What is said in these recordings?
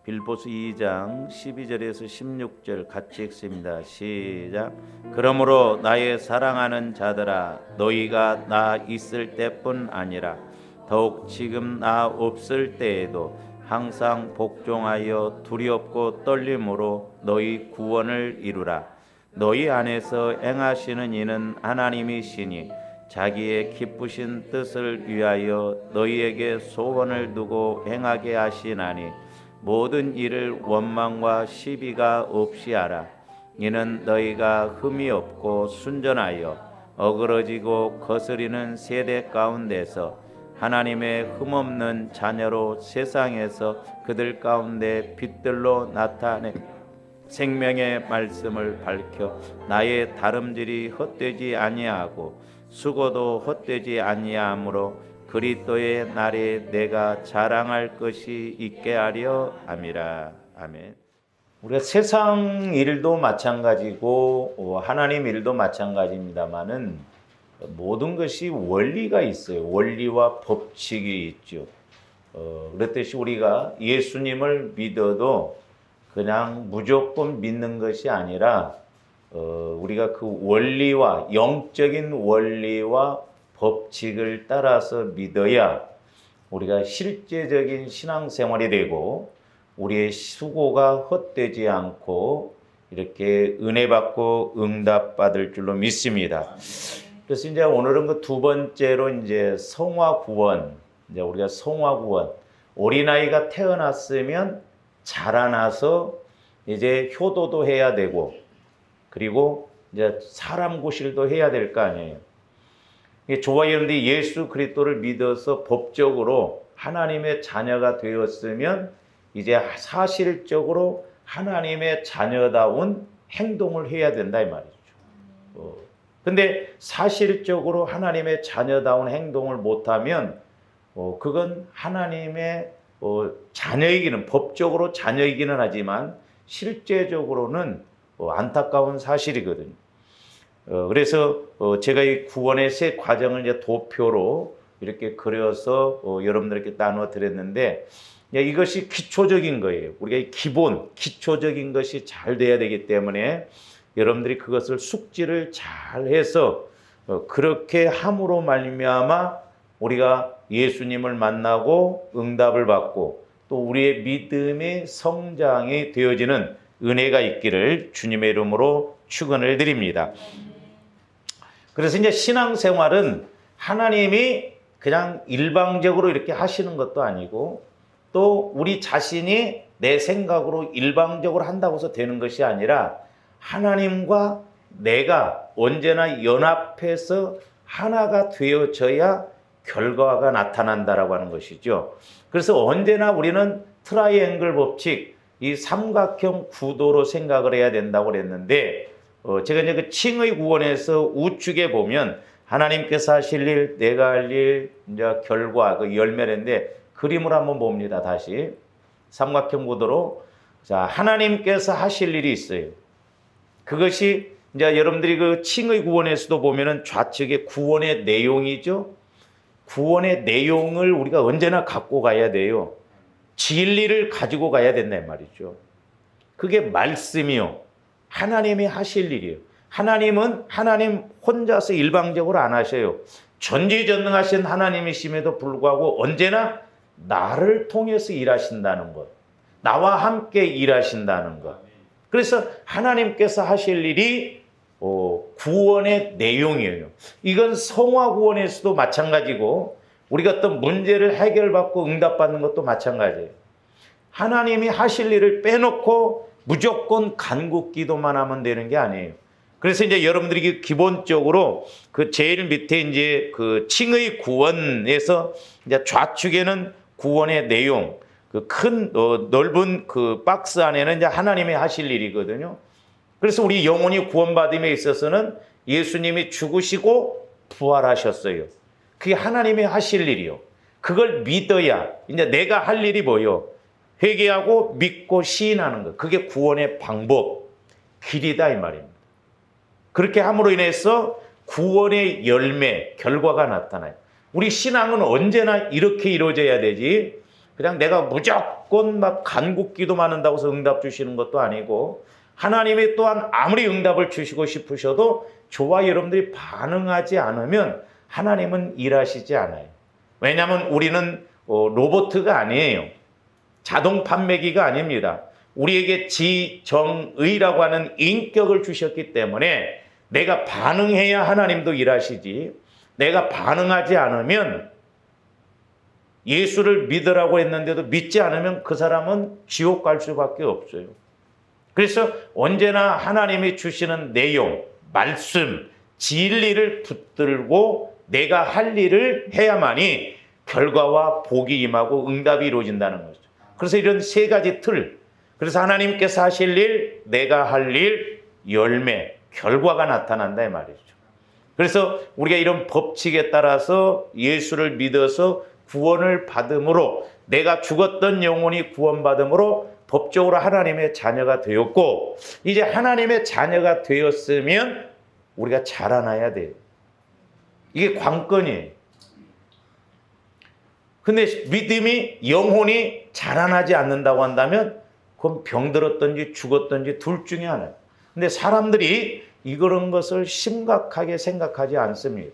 빌보스 2장 12절에서 16절 같이 읽습니다. 시작. 그러므로 나의 사랑하는 자들아, 너희가 나 있을 때뿐 아니라 더욱 지금 나 없을 때에도 항상 복종하여 두렵고 떨림으로 너희 구원을 이루라. 너희 안에서 행하시는 이는 하나님이시니 자기의 기쁘신 뜻을 위하여 너희에게 소원을 두고 행하게 하시나니 모든 일을 원망과 시비가 없이 하라. 이는 너희가 흠이 없고 순전하여 어그러지고 거스리는 세대 가운데서 하나님의 흠없는 자녀로 세상에서 그들 가운데 빛들로 나타내 생명의 말씀을 밝혀 나의 다름질이 헛되지 아니하고 수고도 헛되지 아니하므로 그리스도의 날에 내가 자랑할 것이 있게 하려 함이라. 아멘. 우리가 세상 일도 마찬가지고 하나님 일도 마찬가지입니다만은 모든 것이 원리가 있어요. 원리와 법칙이 있죠. 그렇듯이 우리가 예수님을 믿어도 그냥 무조건 믿는 것이 아니라 우리가 그 원리와 영적인 원리와 법칙을 따라서 믿어야 우리가 실제적인 신앙생활이 되고 우리의 수고가 헛되지 않고 이렇게 은혜 받고 응답 받을 줄로 믿습니다. 그래서 이제 오늘은 그 두 번째로 이제 성화 구원, 이제 우리가 성화 구원, 어린아이가 태어났으면 자라나서 이제 효도도 해야 되고 그리고 이제 사람 구실도 해야 될 거 아니에요. 저와 여러분들이 예수 그리스도를 믿어서 법적으로 하나님의 자녀가 되었으면 이제 사실적으로 하나님의 자녀다운 행동을 해야 된다 이 말이죠. 근데 사실적으로 하나님의 자녀다운 행동을 못하면 그건 하나님의 자녀이기는 법적으로 자녀이기는 하지만 실제적으로는 안타까운 사실이거든요. 그래서 제가 이 구원의 세 과정을 이제 도표로 이렇게 그려서 여러분들께 나누어 드렸는데 이것이 기초적인 거예요. 우리가 기본, 기초적인 것이 잘 돼야 되기 때문에 여러분들이 그것을 숙지를 잘 해서 그렇게 함으로 말미암아 우리가 예수님을 만나고 응답을 받고 또 우리의 믿음의 성장이 되어지는 은혜가 있기를 주님의 이름으로 축원을 드립니다. 그래서 이제 신앙생활은 하나님이 그냥 일방적으로 이렇게 하시는 것도 아니고 또 우리 자신이 내 생각으로 일방적으로 한다고 해서 되는 것이 아니라 하나님과 내가 언제나 연합해서 하나가 되어져야 결과가 나타난다라고 하는 것이죠. 그래서 언제나 우리는 트라이앵글 법칙, 이 삼각형 구도로 생각을 해야 된다고 그랬는데 제가 이제 그 칭의 구원에서 우측에 보면 하나님께서 하실 일, 내가 할 일, 이제 결과, 그 열매인데 그림을 한번 봅니다. 다시 삼각형 구도로 자 하나님께서 하실 일이 있어요. 그것이 이제 여러분들이 그 칭의 구원에서도 보면은 좌측에 구원의 내용이죠. 구원의 내용을 우리가 언제나 갖고 가야 돼요. 진리를 가지고 가야 된단 말이죠. 그게 말씀이요. 하나님이 하실 일이에요. 하나님은 하나님 혼자서 일방적으로 안 하셔요. 전지전능하신 하나님이심에도 불구하고 언제나 나를 통해서 일하신다는 것. 나와 함께 일하신다는 것. 그래서 하나님께서 하실 일이 구원의 내용이에요. 이건 성화 구원에서도 마찬가지고 우리가 어떤 문제를 해결받고 응답받는 것도 마찬가지예요. 하나님이 하실 일을 빼놓고 무조건 간구 기도만 하면 되는 게 아니에요. 그래서 이제 여러분들이 기본적으로 그 제일 밑에 이제 그 칭의 구원에서 이제 좌측에는 구원의 내용, 그 큰 넓은 그 박스 안에는 이제 하나님이 하실 일이거든요. 그래서 우리 영혼이 구원받음에 있어서는 예수님이 죽으시고 부활하셨어요. 그게 하나님이 하실 일이요. 그걸 믿어야 이제 내가 할 일이 뭐요? 회개하고 믿고 시인하는 것. 그게 구원의 방법, 길이다 이 말입니다. 그렇게 함으로 인해서 구원의 열매, 결과가 나타나요. 우리 신앙은 언제나 이렇게 이루어져야 되지. 그냥 내가 무조건 막 간곡 기도만 한다고 해서 응답 주시는 것도 아니고, 하나님이 또한 아무리 응답을 주시고 싶으셔도 저와 여러분들이 반응하지 않으면 하나님은 일하시지 않아요. 왜냐하면 우리는 로봇가 아니에요. 자동 판매기가 아닙니다. 우리에게 지정의라고 하는 인격을 주셨기 때문에 내가 반응해야 하나님도 일하시지, 내가 반응하지 않으면, 예수를 믿으라고 했는데도 믿지 않으면 그 사람은 지옥 갈 수밖에 없어요. 그래서 언제나 하나님이 주시는 내용, 말씀, 진리를 붙들고 내가 할 일을 해야만이 결과와 복이 임하고 응답이 이루어진다는 거죠. 그래서 이런 세 가지 틀, 그래서 하나님께서 하실 일, 내가 할 일, 열매, 결과가 나타난다 이 말이죠. 그래서 우리가 이런 법칙에 따라서 예수를 믿어서 구원을 받음으로, 내가 죽었던 영혼이 구원받음으로 법적으로 하나님의 자녀가 되었고, 이제 하나님의 자녀가 되었으면 우리가 자라나야 돼요. 이게 관건이에요. 근데 믿음이, 영혼이 자라나지 않는다고 한다면 그건 병들었든지 죽었든지 둘 중에 하나예요. 근데 사람들이 이런 것을 심각하게 생각하지 않습니다.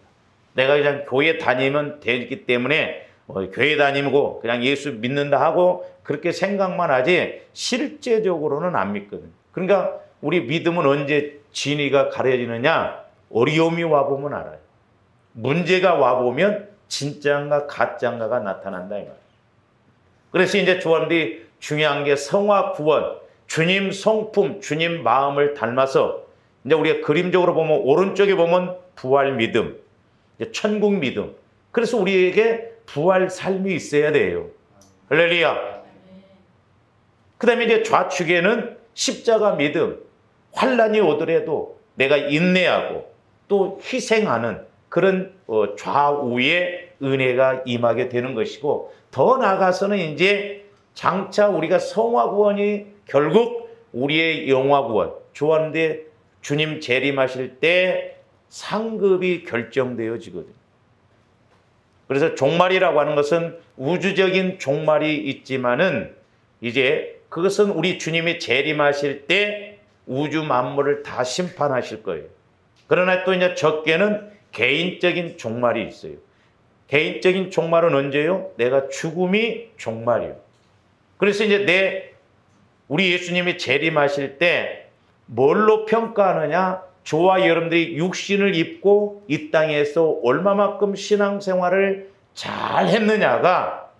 내가 그냥 교회 다니면 되기 때문에 교회 다니고 그냥 예수 믿는다 하고 그렇게 생각만 하지 실제적으로는 안 믿거든요. 그러니까 우리 믿음은 언제 진위가 가려지느냐? 어려움이 와보면 알아요. 문제가 와보면 진짜인가 가짜인가가 나타난다 이 말이에요. 그래서 이제 저한테 중요한 게 성화 구원, 주님 성품, 주님 마음을 닮아서, 이제 우리가 그림적으로 보면 오른쪽에 보면 부활 믿음, 이제 천국 믿음. 그래서 우리에게 부활 삶이 있어야 돼요. 할렐루야. 그 다음에 이제 좌측에는 십자가 믿음, 환난이 오더라도 내가 인내하고 또 희생하는 그런 좌우의 은혜가 임하게 되는 것이고, 더 나아가서는 이제 장차 우리가 성화 구원이 결국 우리의 영화 구원, 좋아하는데 주님 재림하실 때 상급이 결정되어지거든요. 그래서 종말이라고 하는 것은 우주적인 종말이 있지만은, 이제 그것은 우리 주님이 재림하실 때 우주 만물을 다 심판하실 거예요. 그러나 또 이제 적게는 개인적인 종말이 있어요. 개인적인 종말은 언제요? 내가 죽음이 종말이에요. 그래서 이제 우리 예수님이 재림하실 때 뭘로 평가하느냐? 저와 여러분들이 육신을 입고 이 땅에서 얼마만큼 신앙생활을 잘 했느냐가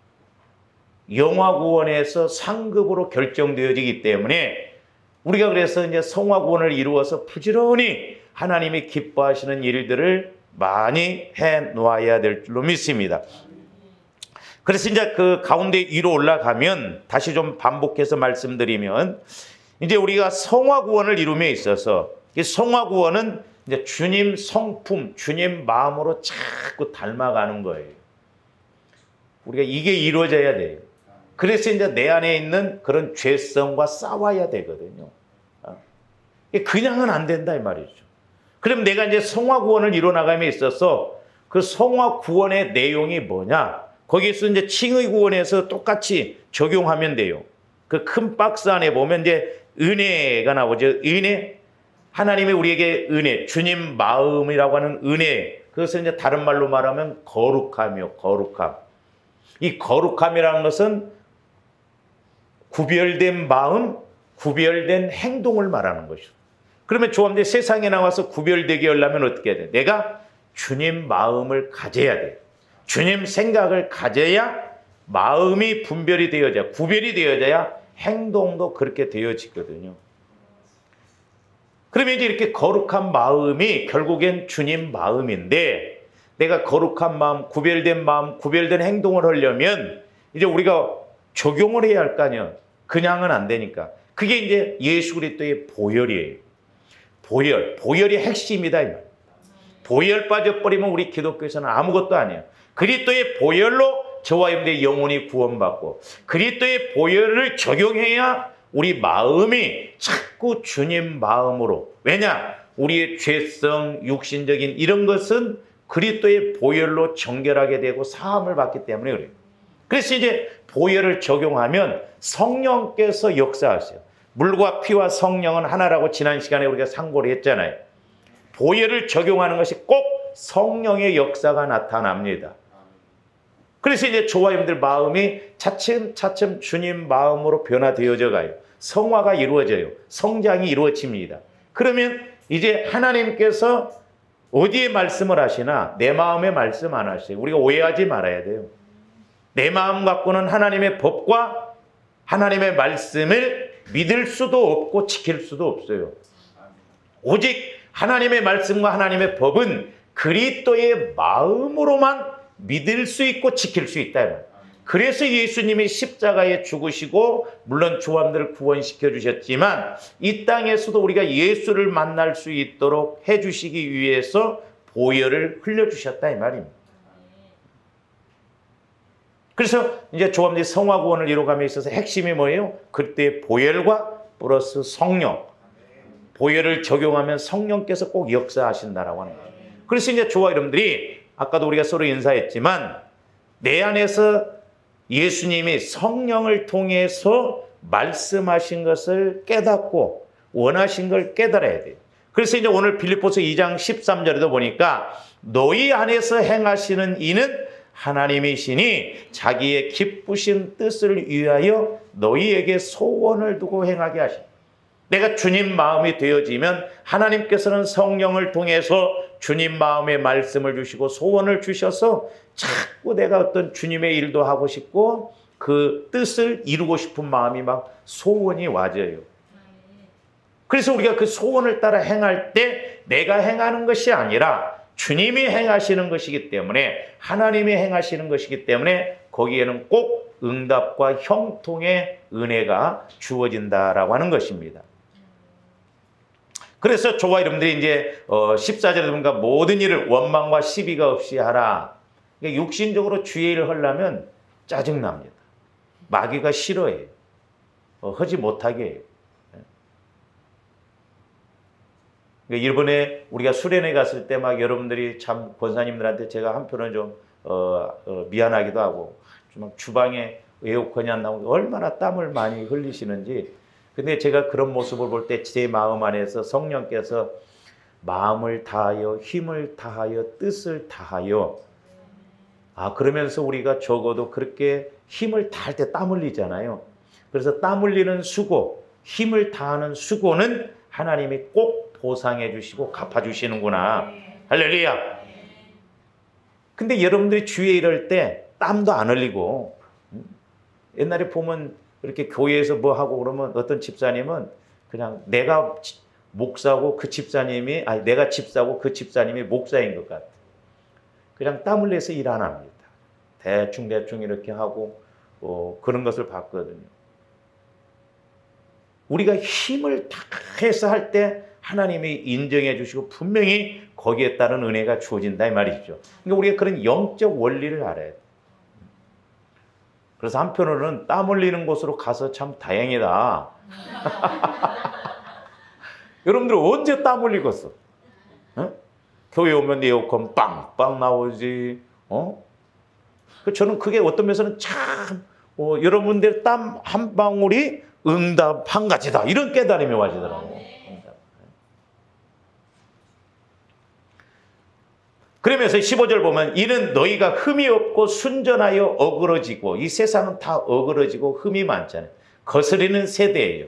영화구원에서 상급으로 결정되어지기 때문에, 우리가 그래서 이제 성화구원을 이루어서 부지런히 하나님이 기뻐하시는 일들을 많이 해 놓아야 될 줄로 믿습니다. 그래서 이제 그 가운데 위로 올라가면, 다시 좀 반복해서 말씀드리면, 이제 우리가 성화구원을 이룸에 있어서, 이 성화구원은 이제 주님 성품, 주님 마음으로 자꾸 닮아가는 거예요. 우리가 이게 이루어져야 돼요. 그래서 이제 내 안에 있는 그런 죄성과 싸워야 되거든요. 그냥은 안 된다 이 말이죠. 그럼 내가 이제 성화구원을 이뤄나감에 있어서 그 성화구원의 내용이 뭐냐? 거기에서 이제 칭의구원에서 똑같이 적용하면 돼요. 그 큰 박스 안에 보면 이제 은혜가 나오죠. 은혜. 하나님이 우리에게 은혜, 주님 마음이라고 하는 은혜. 그것을 이제 다른 말로 말하면 거룩함이요, 거룩함. 이 거룩함이라는 것은 구별된 마음, 구별된 행동을 말하는 것이죠. 그러면 조합대 세상에 나와서 구별되게 하려면 어떻게 해야 돼? 내가 주님 마음을 가져야 돼. 주님 생각을 가져야 마음이 분별이 되어져야, 구별이 되어져야 행동도 그렇게 되어지거든요. 그러면 이제 이렇게 거룩한 마음이 결국엔 주님 마음인데, 내가 거룩한 마음, 구별된 행동을 하려면 이제 우리가 적용을 해야 할 거 아니에요. 그냥은 안 되니까. 그게 이제 예수 그리스도의 보혈이에요. 보혈이 핵심이다 이 말. 보혈 빠져버리면 우리 기독교에서는 아무것도 아니에요. 그리스도의 보혈로 저와 여러분의 영혼이 구원받고, 그리스도의 보혈을 적용해야 우리 마음이 자꾸 주님 마음으로. 왜냐? 우리의 죄성, 육신적인 이런 것은 그리스도의 보혈로 정결하게 되고 사함을 받기 때문에 그래요. 그래서 이제 보혈을 적용하면 성령께서 역사하세요. 물과 피와 성령은 하나라고 지난 시간에 우리가 상고를 했잖아요. 보혈을 적용하는 것이 꼭 성령의 역사가 나타납니다. 그래서 이제 저와 여러분들 마음이 차츰차츰 주님 마음으로 변화되어져 가요. 성화가 이루어져요. 성장이 이루어집니다. 그러면 이제 하나님께서 어디에 말씀을 하시나 내 마음에 말씀 안 하세요. 우리가 오해하지 말아야 돼요. 내 마음 갖고는 하나님의 법과 하나님의 말씀을 믿을 수도 없고 지킬 수도 없어요. 오직 하나님의 말씀과 하나님의 법은 그리스도의 마음으로만 믿을 수 있고 지킬 수 있다. 그래서 예수님이 십자가에 죽으시고 물론 조함들을 구원시켜 주셨지만 이 땅에서도 우리가 예수를 만날 수 있도록 해주시기 위해서 보혈을 흘려주셨다 이 말입니다. 그래서 이제 조함들이 성화 구원을 이루감에 있어서 핵심이 뭐예요? 그때 보혈과 플러스 성령. 보혈을 적용하면 성령께서 꼭 역사하신다라고 하는 거예요. 그래서 이제 저와 여러분들이 아까도 우리가 서로 인사했지만 내 안에서 예수님이 성령을 통해서 말씀하신 것을 깨닫고 원하신 걸 깨달아야 돼요. 그래서 이제 오늘 빌립보서 2장 13절에도 보니까 너희 안에서 행하시는 이는 하나님이시니 자기의 기쁘신 뜻을 위하여 너희에게 소원을 두고 행하게 하십니다. 내가 주님 마음이 되어지면 하나님께서는 성령을 통해서 주님 마음의 말씀을 주시고 소원을 주셔서 자꾸 내가 어떤 주님의 일도 하고 싶고 그 뜻을 이루고 싶은 마음이 막 소원이 와져요. 그래서 우리가 그 소원을 따라 행할 때 내가 행하는 것이 아니라 주님이 행하시는 것이기 때문에 하나님이 행하시는 것이기 때문에 거기에는 꼭 응답과 형통의 은혜가 주어진다라고 하는 것입니다. 그래서 저와 여러분들이 이제 14절에 보니까 모든 일을 원망과 시비가 없이 하라. 그러니까 육신적으로 주의 일을 하려면 짜증납니다. 마귀가 싫어해요. 하지 못하게 해요. 그러니까 일본에 우리가 수련회 갔을 때 막 여러분들이 참 권사님들한테 제가 한편은 좀 미안하기도 하고 좀 주방에 에어컨이 안 나오고 얼마나 땀을 많이 흘리시는지. 근데 제가 그런 모습을 볼 때 제 마음 안에서 성령께서 마음을 다하여 힘을 다하여 뜻을 다하여 그러면서 우리가 적어도 그렇게 힘을 다할 때 땀 흘리잖아요. 그래서 땀 흘리는 수고, 힘을 다하는 수고는 하나님이 꼭 보상해 주시고 갚아 주시는구나. 할렐루야. 근데 여러분들이 주에 이럴 때 땀도 안 흘리고 옛날에 보면 이렇게 교회에서 뭐 하고 그러면 어떤 집사님은 그냥 내가 목사고 그 집사님이 내가 집사고 그 집사님이 목사인 것 같아. 그냥 땀 흘려서 일 안 합니다. 대충 이렇게 하고 그런 것을 봤거든요. 우리가 힘을 다 해서 할 때 하나님이 인정해 주시고 분명히 거기에 따른 은혜가 주어진다 이 말이죠. 그러니까 우리가 그런 영적 원리를 알아야 돼. 그래서 한편으로는 땀 흘리는 곳으로 가서 참 다행이다. 여러분들 언제 땀 흘리겠어? 교회 오면 에어컨 빵빵 나오지. 저는 그게 어떤 면에서는 참 여러분들 땀 한 방울이 응답 한 가지다. 이런 깨달음이 와지더라고요. 그러면서 15절 보면 이는 너희가 흠이 없고 순전하여 어그러지고 이 세상은 다 어그러지고 흠이 많잖아요. 거스리는 세대예요.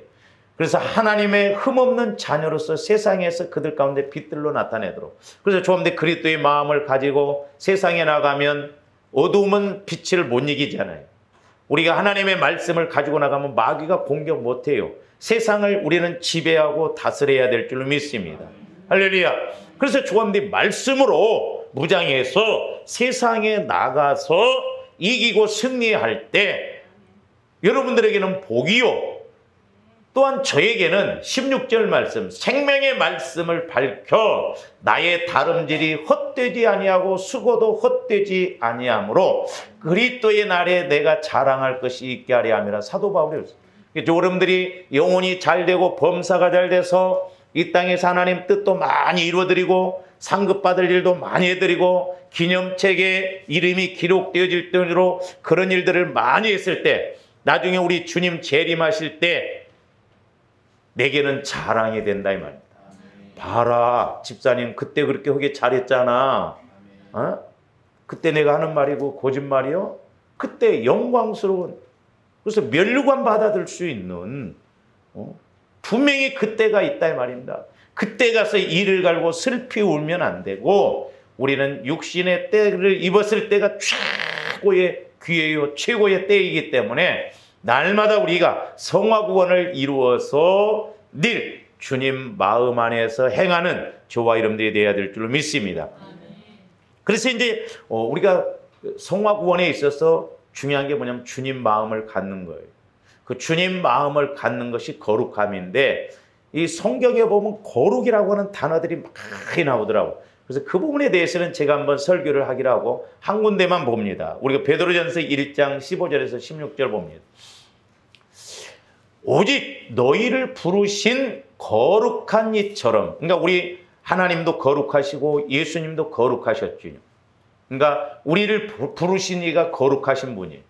그래서 하나님의 흠없는 자녀로서 세상에서 그들 가운데 빛들로 나타내도록. 그래서 조함대 그리스도의 마음을 가지고 세상에 나가면 어두움은 빛을 못 이기잖아요. 우리가 하나님의 말씀을 가지고 나가면 마귀가 공격 못해요. 세상을 우리는 지배하고 다스려야 될 줄로 믿습니다. 할렐루야. 그래서 조함대 말씀으로 무장해서 세상에 나가서 이기고 승리할 때 여러분들에게는 복이요. 또한 저에게는 16절 말씀 생명의 말씀을 밝혀 나의 다름질이 헛되지 아니하고 수고도 헛되지 아니하므로 그리스도의 날에 내가 자랑할 것이 있게 하려 함이라 사도 바울이 했어요. 여러분들이 영혼이 잘 되고 범사가 잘 돼서 이 땅에서 하나님 뜻도 많이 이루어드리고 상급받을 일도 많이 해드리고 기념책에 이름이 기록되어질 정도로 그런 일들을 많이 했을 때 나중에 우리 주님 재림하실 때 내게는 자랑이 된다 이 말입니다. 봐라, 집사님 그때 그렇게 하기 잘했잖아. 어? 그때 내가 하는 말이고 거짓말이요? 그때 영광스러운, 그래서 면류관 받아들 수 있는 분명히 그때가 있다 이 말입니다. 그때 가서 이를 갈고 슬피 울면 안 되고 우리는 육신의 때를 입었을 때가 최고의 기회요, 최고의 때이기 때문에 날마다 우리가 성화구원을 이루어서 늘 주님 마음 안에서 행하는 저와 여러분들이 되어야 될 줄로 믿습니다. 그래서 이제 우리가 성화구원에 있어서 중요한 게 뭐냐면 주님 마음을 갖는 거예요. 그 주님 마음을 갖는 것이 거룩함인데 이 성경에 보면 거룩이라고 하는 단어들이 많이 나오더라고요. 그래서 그 부분에 대해서는 제가 한번 설교를 하기로 하고 한 군데만 봅니다. 우리가 베드로전서 1장 15절에서 16절 봅니다. 오직 너희를 부르신 거룩한 이처럼, 그러니까 우리 하나님도 거룩하시고 예수님도 거룩하셨죠. 그러니까 우리를 부르신 이가 거룩하신 분이에요.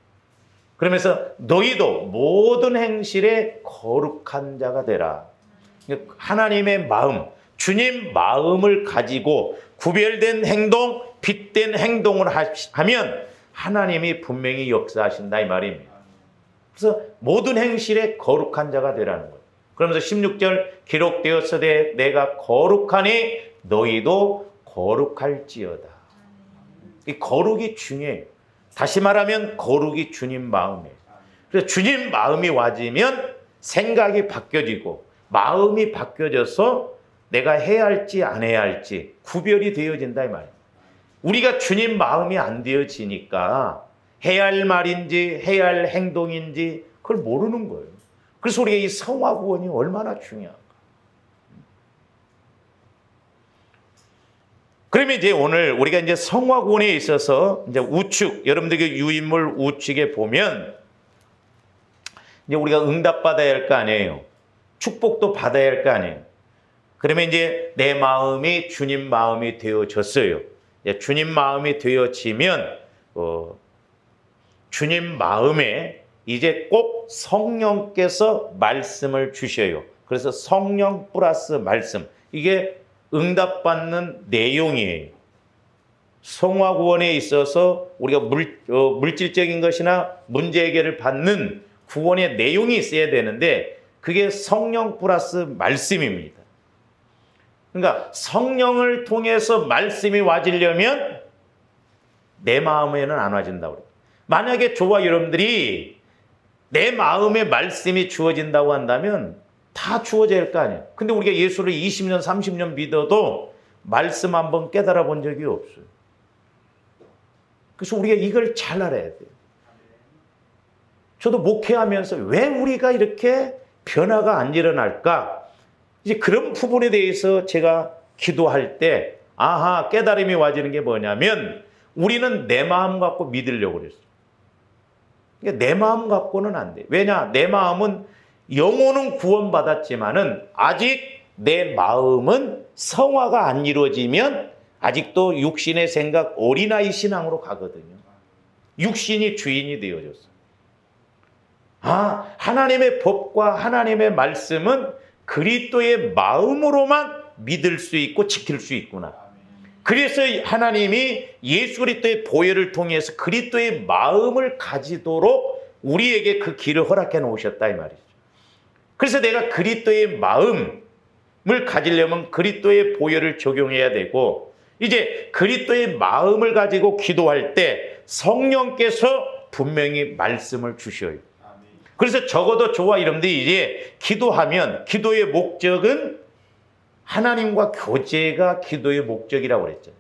그러면서 너희도 모든 행실에 거룩한 자가 되라. 그러니까 하나님의 마음, 주님 마음을 가지고 구별된 행동, 빗된 행동을 하면 하나님이 분명히 역사하신다 이 말입니다. 그래서 모든 행실에 거룩한 자가 되라는 거예요. 그러면서 16절 기록되었으되 내가 거룩하니 너희도 거룩할지어다. 이 거룩이 중요해요. 다시 말하면 거룩이 주님 마음이에요. 그래서 주님 마음이 와지면 생각이 바뀌어지고 마음이 바뀌어져서 내가 해야 할지 안 해야 할지 구별이 되어진다 이 말이에요. 우리가 주님 마음이 안 되어지니까 해야 할 말인지 해야 할 행동인지 그걸 모르는 거예요. 그래서 우리가 이 성화구원이 얼마나 중요한가. 그러면 이제 오늘 우리가 이제 성화구원에 있어서 이제 우측, 여러분들의 유인물 우측에 보면 이제 우리가 응답받아야 할 거 아니에요. 축복도 받아야 할 거 아니에요. 그러면 이제 내 마음이 주님 마음이 되어졌어요. 주님 마음이 되어지면 주님 마음에 이제 꼭 성령께서 말씀을 주셔요. 그래서 성령 플러스 말씀, 이게 응답받는 내용이에요. 성화구원에 있어서 우리가 물질적인 것이나 문제 해결을 받는 구원의 내용이 있어야 되는데 그게 성령 플러스 말씀입니다. 그러니까 성령을 통해서 말씀이 와지려면 내 마음에는 안 와진다고 그래요. 만약에 저와 여러분들이 내 마음에 말씀이 주어진다고 한다면 다 주어져야 할 거 아니에요. 근데 우리가 예수를 20년, 30년 믿어도 말씀 한번 깨달아 본 적이 없어요. 그래서 우리가 이걸 잘 알아야 돼요. 저도 목회하면서 왜 우리가 이렇게 변화가 안 일어날까? 이제 그런 부분에 대해서 제가 기도할 때 아하, 깨달음이 와지는 게 뭐냐면 우리는 내 마음 갖고 믿으려고 그랬어요. 그러니까 내 마음 갖고는 안 돼. 왜냐? 내 마음은 영혼은 구원받았지만은 아직 내 마음은 성화가 안 이루어지면 아직도 육신의 생각, 어린아이 신앙으로 가거든요. 육신이 주인이 되어졌어. 하나님의 법과 하나님의 말씀은 그리스도의 마음으로만 믿을 수 있고 지킬 수 있구나. 그래서 하나님이 예수 그리스도의 보혈을 통해서 그리스도의 마음을 가지도록 우리에게 그 길을 허락해 놓으셨다 이 말이죠. 그래서 내가 그리스도의 마음을 가지려면 그리스도의 보혈을 적용해야 되고 이제 그리스도의 마음을 가지고 기도할 때 성령께서 분명히 말씀을 주셔요. 그래서 적어도 저와 여러분들이 이제 기도하면 기도의 목적은 하나님과 교제가 기도의 목적이라고 그랬죠.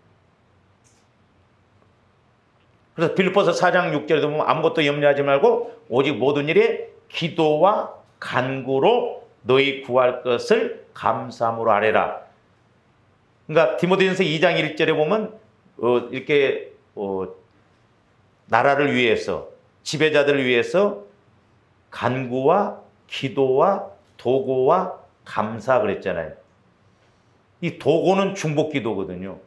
그래서 빌립보서 4장 6절에 보면 아무것도 염려하지 말고 오직 모든 일에 기도와 간구로 너희 구할 것을 감사함으로 아뢰라. 그러니까 디모데전서 2장 1절에 보면 이렇게 나라를 위해서 지배자들을 위해서 간구와 기도와 도고와 감사 그랬잖아요. 이 도고는 중복 기도거든요.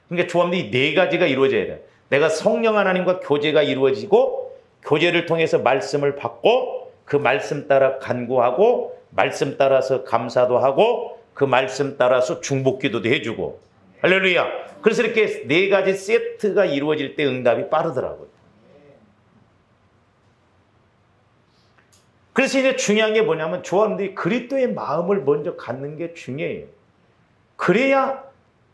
그러니까 조합도 이 네 가지가 이루어져야 돼. 내가 성령 하나님과 교제가 이루어지고 교제를 통해서 말씀을 받고 그 말씀 따라 간구하고 말씀 따라서 감사도 하고 그 말씀 따라서 중복기도도 해주고 할렐루야. 그래서 이렇게 네 가지 세트가 이루어질 때 응답이 빠르더라고요. 그래서 이제 중요한 게 뭐냐면 조합들이 그리스도의 마음을 먼저 갖는 게 중요해요. 그래야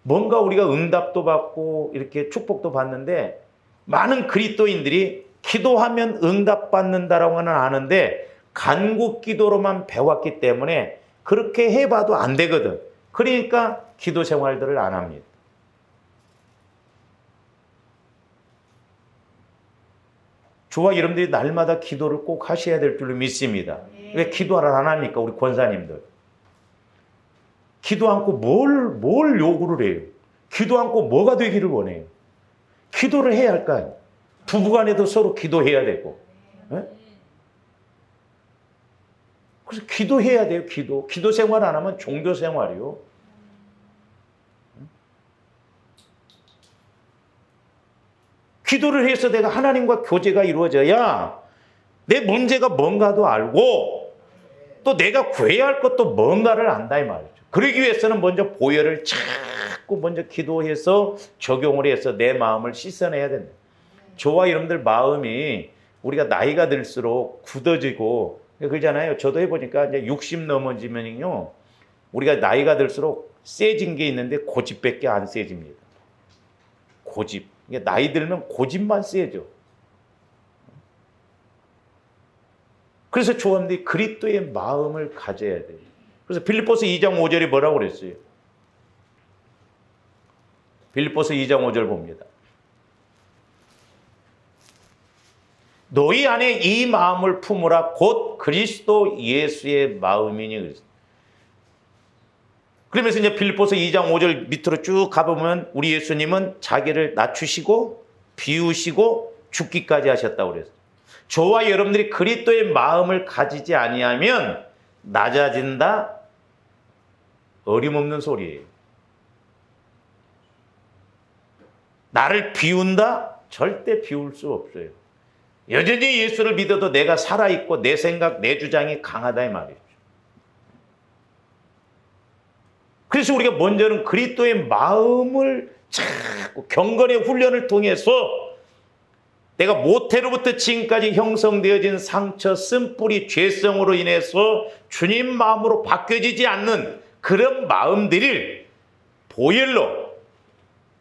뭔가 우리가 응답도 받고 이렇게 축복도 받는데 많은 그리스도인들이 기도하면 응답받는다라고는 아는데 간구 기도로만 배웠기 때문에 그렇게 해봐도 안 되거든. 그러니까 기도 생활들을 안 합니다. 저와 여러분들이 날마다 기도를 꼭 하셔야 될 줄로 믿습니다. 왜 기도를 안 합니까? 우리 권사님들. 기도 않고 뭘 요구를 해요? 기도 않고 뭐가 되기를 원해요? 기도를 해야 할까요? 부부간에도 서로 기도해야 되고. 네? 그래서 기도해야 돼요. 기도 생활 안 하면 종교 생활이요. 기도를 해서 내가 하나님과 교제가 이루어져야 내 문제가 뭔가도 알고 또 내가 구해야 할 것도 뭔가를 안다 이 말이죠. 그러기 위해서는 먼저 보혈을 자꾸 먼저 기도해서 적용을 해서 내 마음을 씻어내야 된다. 저와 여러분들 마음이 우리가 나이가 들수록 굳어지고 그러잖아요. 저도 해보니까 이제 60 넘어지면요, 우리가 나이가 들수록 세진 게 있는데 고집밖에 안 세집니다. 고집. 나이 들면 고집만 세죠. 그래서 조합들이 그리스도의 마음을 가져야 돼요. 그래서 빌립보서 2장 5절이 뭐라고 그랬어요? 빌립보서 2장 5절 봅니다. 너희 안에 이 마음을 품으라 곧 그리스도 예수의 마음이니 그랬어요. 그러면서 이제 빌립보서 2장 5절 밑으로 쭉 가보면 우리 예수님은 자기를 낮추시고 비우시고 죽기까지 하셨다고 그랬어요. 저와 여러분들이 그리스도의 마음을 가지지 아니하면 낮아진다? 어림없는 소리예요. 나를 비운다? 절대 비울 수 없어요. 여전히 예수를 믿어도 내가 살아있고 내 생각, 내 주장이 강하다 이 말이죠. 그래서 우리가 먼저는 그리스도의 마음을 자꾸 경건의 훈련을 통해서 내가 모태로부터 지금까지 형성되어진 상처, 쓴뿌리, 죄성으로 인해서 주님 마음으로 바뀌어지지 않는 그런 마음들을 보혈로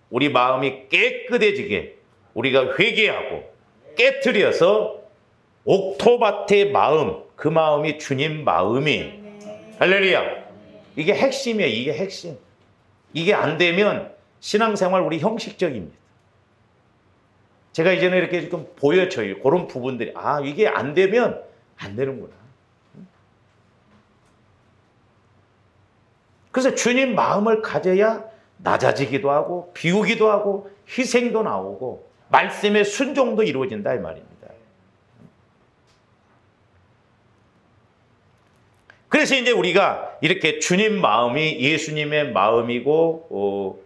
우리 마음이 깨끗해지게 우리가 회개하고 깨트려서 옥토밭의 마음, 그 마음이 주님 마음이 할렐루야. 이게 핵심이에요. 이게 핵심. 이게 안 되면 신앙생활 우리 형식적입니다. 제가 이전에 이렇게 지금 보여줘요. 그런 부분들이. 아, 이게 안 되면 안 되는구나. 그래서 주님 마음을 가져야 낮아지기도 하고 비우기도 하고 희생도 나오고 말씀의 순종도 이루어진다 이 말입니다. 그래서 이제 우리가 이렇게 주님 마음이 예수님의 마음이고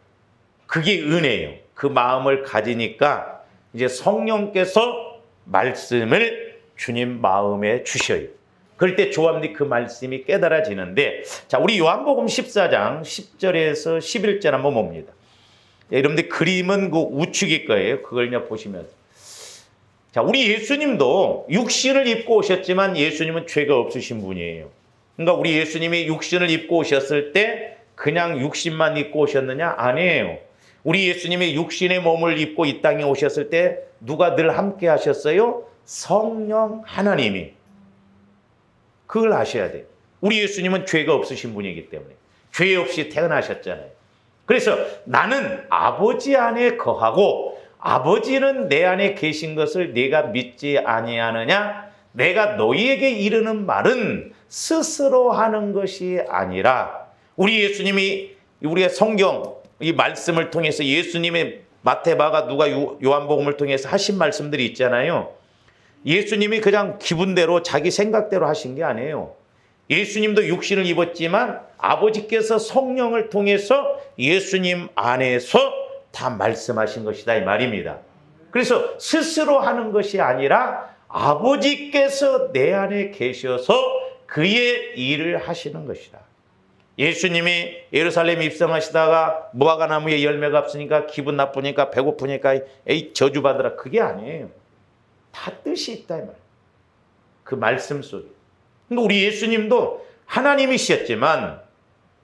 그게 은혜예요. 그 마음을 가지니까 이제 성령께서 말씀을 주님 마음에 주셔요. 그럴 때 조합니 그 말씀이 깨달아지는데, 자, 우리 요한복음 14장 10절에서 11절 한번 봅니다. 여러분들 그림은 그 우측일 거예요. 그걸 그냥 보시면서. 자, 우리 예수님도 육신을 입고 오셨지만 예수님은 죄가 없으신 분이에요. 그러니까 우리 예수님이 육신을 입고 오셨을 때 그냥 육신만 입고 오셨느냐? 아니에요. 우리 예수님이 육신의 몸을 입고 이 땅에 오셨을 때 누가 늘 함께 하셨어요? 성령 하나님이. 그걸 아셔야 돼요. 우리 예수님은 죄가 없으신 분이기 때문에. 죄 없이 태어나셨잖아요. 그래서 나는 아버지 안에 거하고 아버지는 내 안에 계신 것을 네가 믿지 아니하느냐? 내가 너희에게 이르는 말은 스스로 하는 것이 아니라, 우리 예수님이 우리의 성경 이 말씀을 통해서 예수님의 마태마가 누가 요한복음을 통해서 하신 말씀들이 있잖아요. 예수님이 그냥 기분대로 자기 생각대로 하신 게 아니에요. 예수님도 육신을 입었지만 아버지께서 성령을 통해서 예수님 안에서 다 말씀하신 것이다 이 말입니다. 그래서 스스로 하는 것이 아니라 아버지께서 내 안에 계셔서 그의 일을 하시는 것이다. 예수님이 예루살렘 입성하시다가 무화과나무에 열매가 없으니까 기분 나쁘니까 배고프니까 에이 저주받으라, 그게 아니에요. 다 뜻이 있다 이 말. 그 말씀 속에. 그러니까 우리 예수님도 하나님이셨지만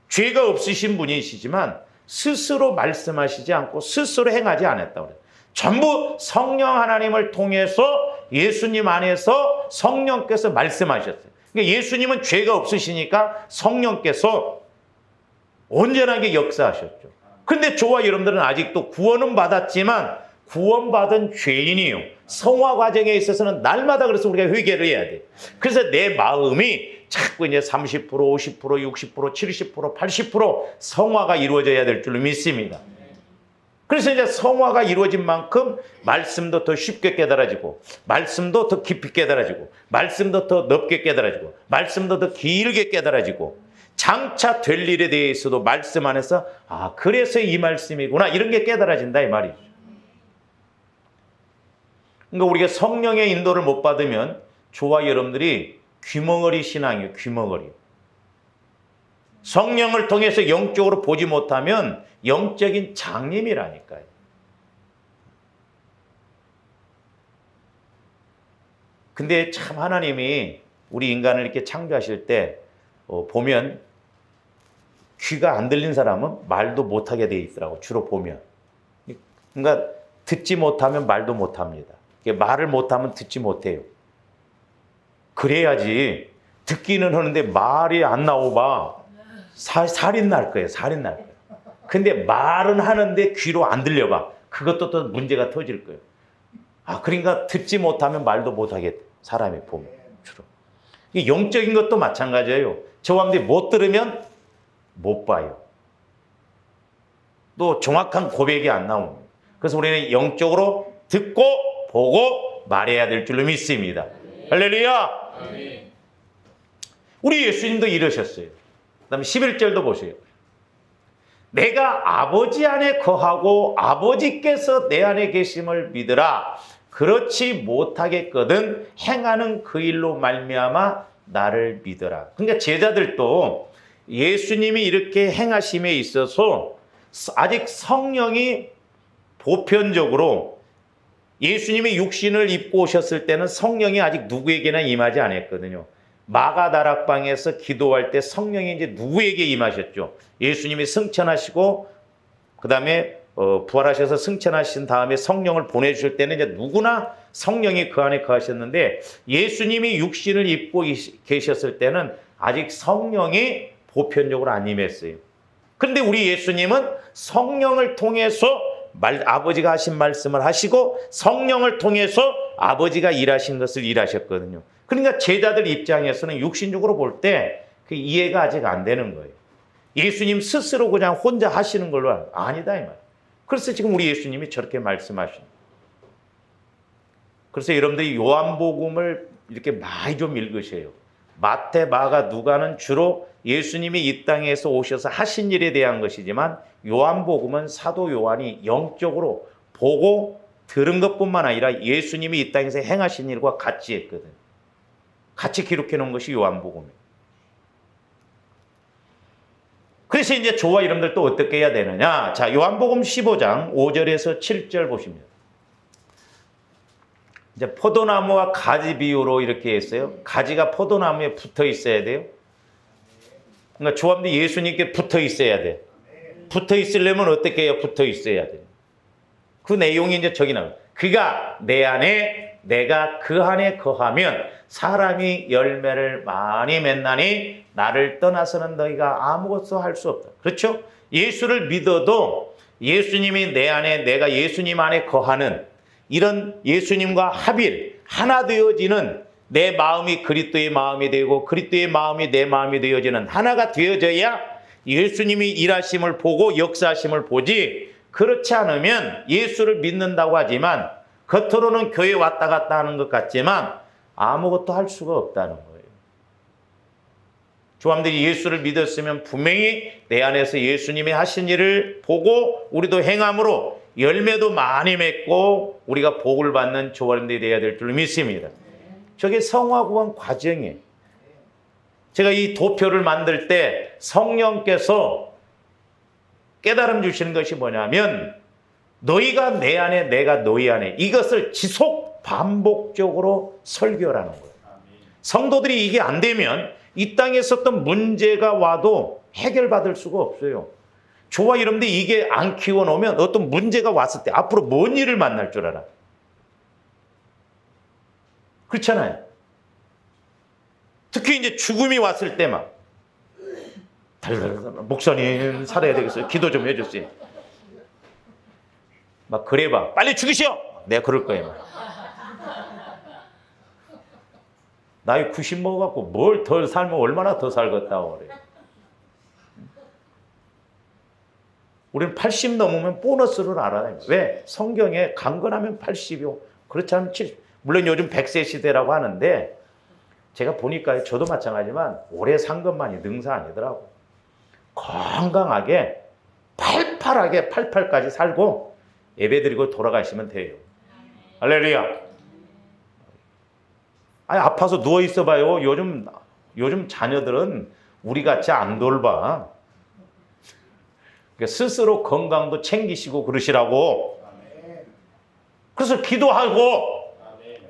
죄가 없으신 분이시지만 스스로 말씀하시지 않고 스스로 행하지 않았다고 그래요. 전부 성령 하나님을 통해서 예수님 안에서 성령께서 말씀하셨어요. 그러니까 예수님은 죄가 없으시니까 성령께서 온전하게 역사하셨죠. 그런데 저와 여러분들은 아직도 구원은 받았지만 구원받은 죄인이요. 성화 과정에 있어서는 날마다 그래서 우리가 회개를 해야 돼요. 그래서 내 마음이 자꾸 이제 30%, 50%, 60%, 70%, 80% 성화가 이루어져야 될 줄로 믿습니다. 그래서 이제 성화가 이루어진 만큼 말씀도 더 쉽게 깨달아지고, 말씀도 더 깊이 깨달아지고, 말씀도 더 넓게 깨달아지고, 말씀도 더 길게 깨달아지고, 장차 될 일에 대해서도 말씀 안에서 아, 그래서 이 말씀이구나, 이런 게 깨달아진다 이 말이죠. 그러니까 우리가 성령의 인도를 못 받으면 저와 여러분들이 귀머거리 신앙이에요. 귀머거리. 성령을 통해서 영적으로 보지 못하면 영적인 장님이라니까요. 근데 참 하나님이 우리 인간을 이렇게 창조하실 때 보면 귀가 안 들린 사람은 말도 못하게 돼 있더라고. 주로 보면. 그러니까 듣지 못하면 말도 못합니다. 말을 못하면 듣지 못해요. 그래야지. 듣기는 하는데 말이 안 나오봐 살인 날 거예요. 살인 날 거예요. 근데 말은 하는데 귀로 안 들려봐. 그것도 또 문제가 터질 거예요. 아, 그러니까 듣지 못하면 말도 못하겠다. 사람이 보면 주로. 영적인 것도 마찬가지예요. 저와 함께 못 들으면 못 봐요. 또 정확한 고백이 안 나옵니다. 그래서 우리는 영적으로 듣고 보고 말해야 될 줄로 믿습니다. 할렐루야! 우리 예수님도 이러셨어요. 그 다음에 11절도 보세요. 내가 아버지 안에 거하고 아버지께서 내 안에 계심을 믿으라. 그렇지 못하겠거든 행하는 그 일로 말미암아 나를 믿으라. 그러니까 제자들도 예수님이 이렇게 행하심에 있어서 아직 성령이 보편적으로 예수님이 육신을 입고 오셨을 때는 성령이 아직 누구에게나 임하지 않았거든요. 마가다락방에서 기도할 때 성령이 이제 누구에게 임하셨죠? 예수님이 승천하시고 그 다음에 부활하셔서 승천하신 다음에 성령을 보내주실 때는 이제 누구나 성령이 그 안에 거하셨는데 예수님이 육신을 입고 계셨을 때는 아직 성령이 보편적으로 안 임했어요. 그런데 우리 예수님은 성령을 통해서 아버지가 하신 말씀을 하시고 성령을 통해서 아버지가 일하신 것을 일하셨거든요. 그러니까 제자들 입장에서는 육신적으로 볼 때 그 이해가 아직 안 되는 거예요. 예수님 스스로 그냥 혼자 하시는 걸로 아니다 이 말. 그래서 지금 우리 예수님이 저렇게 말씀하시는. 그래서 여러분들이 요한복음을 이렇게 많이 좀 읽으세요. 마태, 마가, 누가는 주로 예수님이 이 땅에서 오셔서 하신 일에 대한 것이지만 요한복음은 사도 요한이 영적으로 보고 들은 것뿐만 아니라 예수님이 이 땅에서 행하신 일과 같이 했거든. 같이 기록해 놓은 것이 요한복음이에요. 그래서 이제 저와 여러분들 또 어떻게 해야 되느냐? 자, 요한복음 15장 5절에서 7절 보십니다. 이제 포도나무와 가지 비유로 이렇게 했어요. 가지가 포도나무에 붙어 있어야 돼요. 그러니까 조합도 예수님께 붙어 있어야 돼. 붙어 있으려면 어떻게 해요? 붙어 있어야 돼. 그 내용이 이제 저기 나와요. 그가 내 안에 내가 그 안에 거하면 사람이 열매를 많이 맺나니 나를 떠나서는 너희가 아무것도 할 수 없다. 그렇죠? 예수를 믿어도 예수님이 내 안에 내가 예수님 안에 거하는 이런 예수님과 합일 하나 되어지는 내 마음이 그리스도의 마음이 되고 그리스도의 마음이 내 마음이 되어지는 하나가 되어져야 예수님이 일하심을 보고 역사하심을 보지. 그렇지 않으면 예수를 믿는다고 하지만 겉으로는 교회 왔다 갔다 하는 것 같지만 아무것도 할 수가 없다는 거예요. 조함들이 예수를 믿었으면 분명히 내 안에서 예수님이 하신 일을 보고 우리도 행함으로 열매도 많이 맺고 우리가 복을 받는 조원들이 되어야 될 줄 믿습니다. 저게 성화구원 과정이에요. 제가 이 도표를 만들 때 성령께서 깨달음 주시는 것이 뭐냐면 너희가 내 안에 내가 너희 안에, 이것을 지속 반복적으로 설교라는 거예요. 성도들이 이게 안 되면 이 땅에 있었던 문제가 와도 해결받을 수가 없어요. 저와 여러분들이 이게 안 키워놓으면 어떤 문제가 왔을 때 앞으로 뭔 일을 만날 줄 알아? 그렇잖아요. 특히 이제 죽음이 왔을 때 막 목사님 살아야 되겠어요. 기도 좀 해주세요. 막 그래봐. 빨리 죽이시오. 내가 그럴 거예요. 나이 90 먹어갖고 뭘 더 살면 얼마나 더 살겠다고 그래. 우리는 80 넘으면 보너스를 알아요. 왜? 성경에 강건하면 80이요. 그렇지 않으면 70. 물론 요즘 100세 시대라고 하는데 제가 보니까 저도 마찬가지지만 오래 산 것만이 능사 아니더라고. 건강하게 팔팔하게 88까지 살고 예배드리고 돌아가시면 돼요. 할렐루야. 아니 아파서 누워 있어봐요. 요즘 자녀들은 우리 같이 안 돌봐. 스스로 건강도 챙기시고 그러시라고. 그래서 기도하고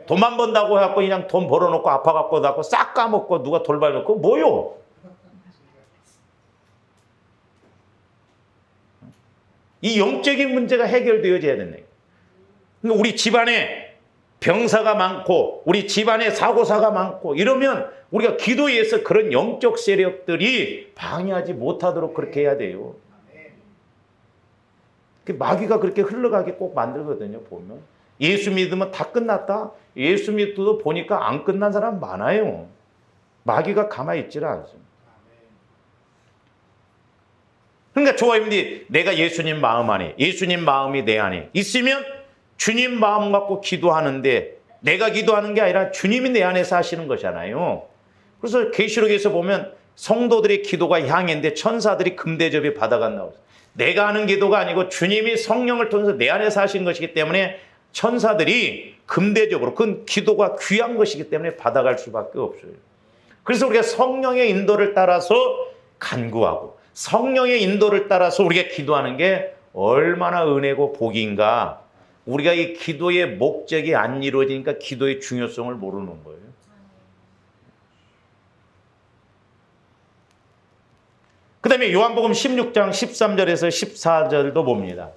돈만 번다고 해갖고 그냥 돈 벌어놓고 아파갖고 나고 싹 까먹고 누가 돌봐놓고 뭐요? 이 영적인 문제가 해결되어져야 된다. 그러니까 우리 집안에 병사가 많고 우리 집안에 사고사가 많고 이러면 우리가 기도에 의해서 그런 영적 세력들이 방해하지 못하도록 그렇게 해야 돼요. 마귀가 그렇게 흘러가게 꼭 만들거든요. 보면 예수 믿으면 다 끝났다. 예수 믿어도 보니까 안 끝난 사람 많아요. 마귀가 가만히 있지를 않습니다. 그러니까 조아님들이 내가 예수님 마음 안에, 예수님 마음이 내 안에 있으면 주님 마음 갖고 기도하는데 내가 기도하는 게 아니라 주님이 내 안에서 하시는 거잖아요. 그래서 계시록에서 보면 성도들의 기도가 향인데 천사들이 금대접이 받아간다고 해서 내가 하는 기도가 아니고 주님이 성령을 통해서 내 안에서 하신 것이기 때문에 천사들이 금대접으로, 그건 기도가 귀한 것이기 때문에 받아갈 수밖에 없어요. 그래서 우리가 성령의 인도를 따라서 간구하고 성령의 인도를 따라서 우리가 기도하는 게 얼마나 은혜고 복인가. 우리가 이 기도의 목적이 안 이루어지니까 기도의 중요성을 모르는 거예요. 그 다음에 요한복음 16장 13절에서 14절도 봅니다.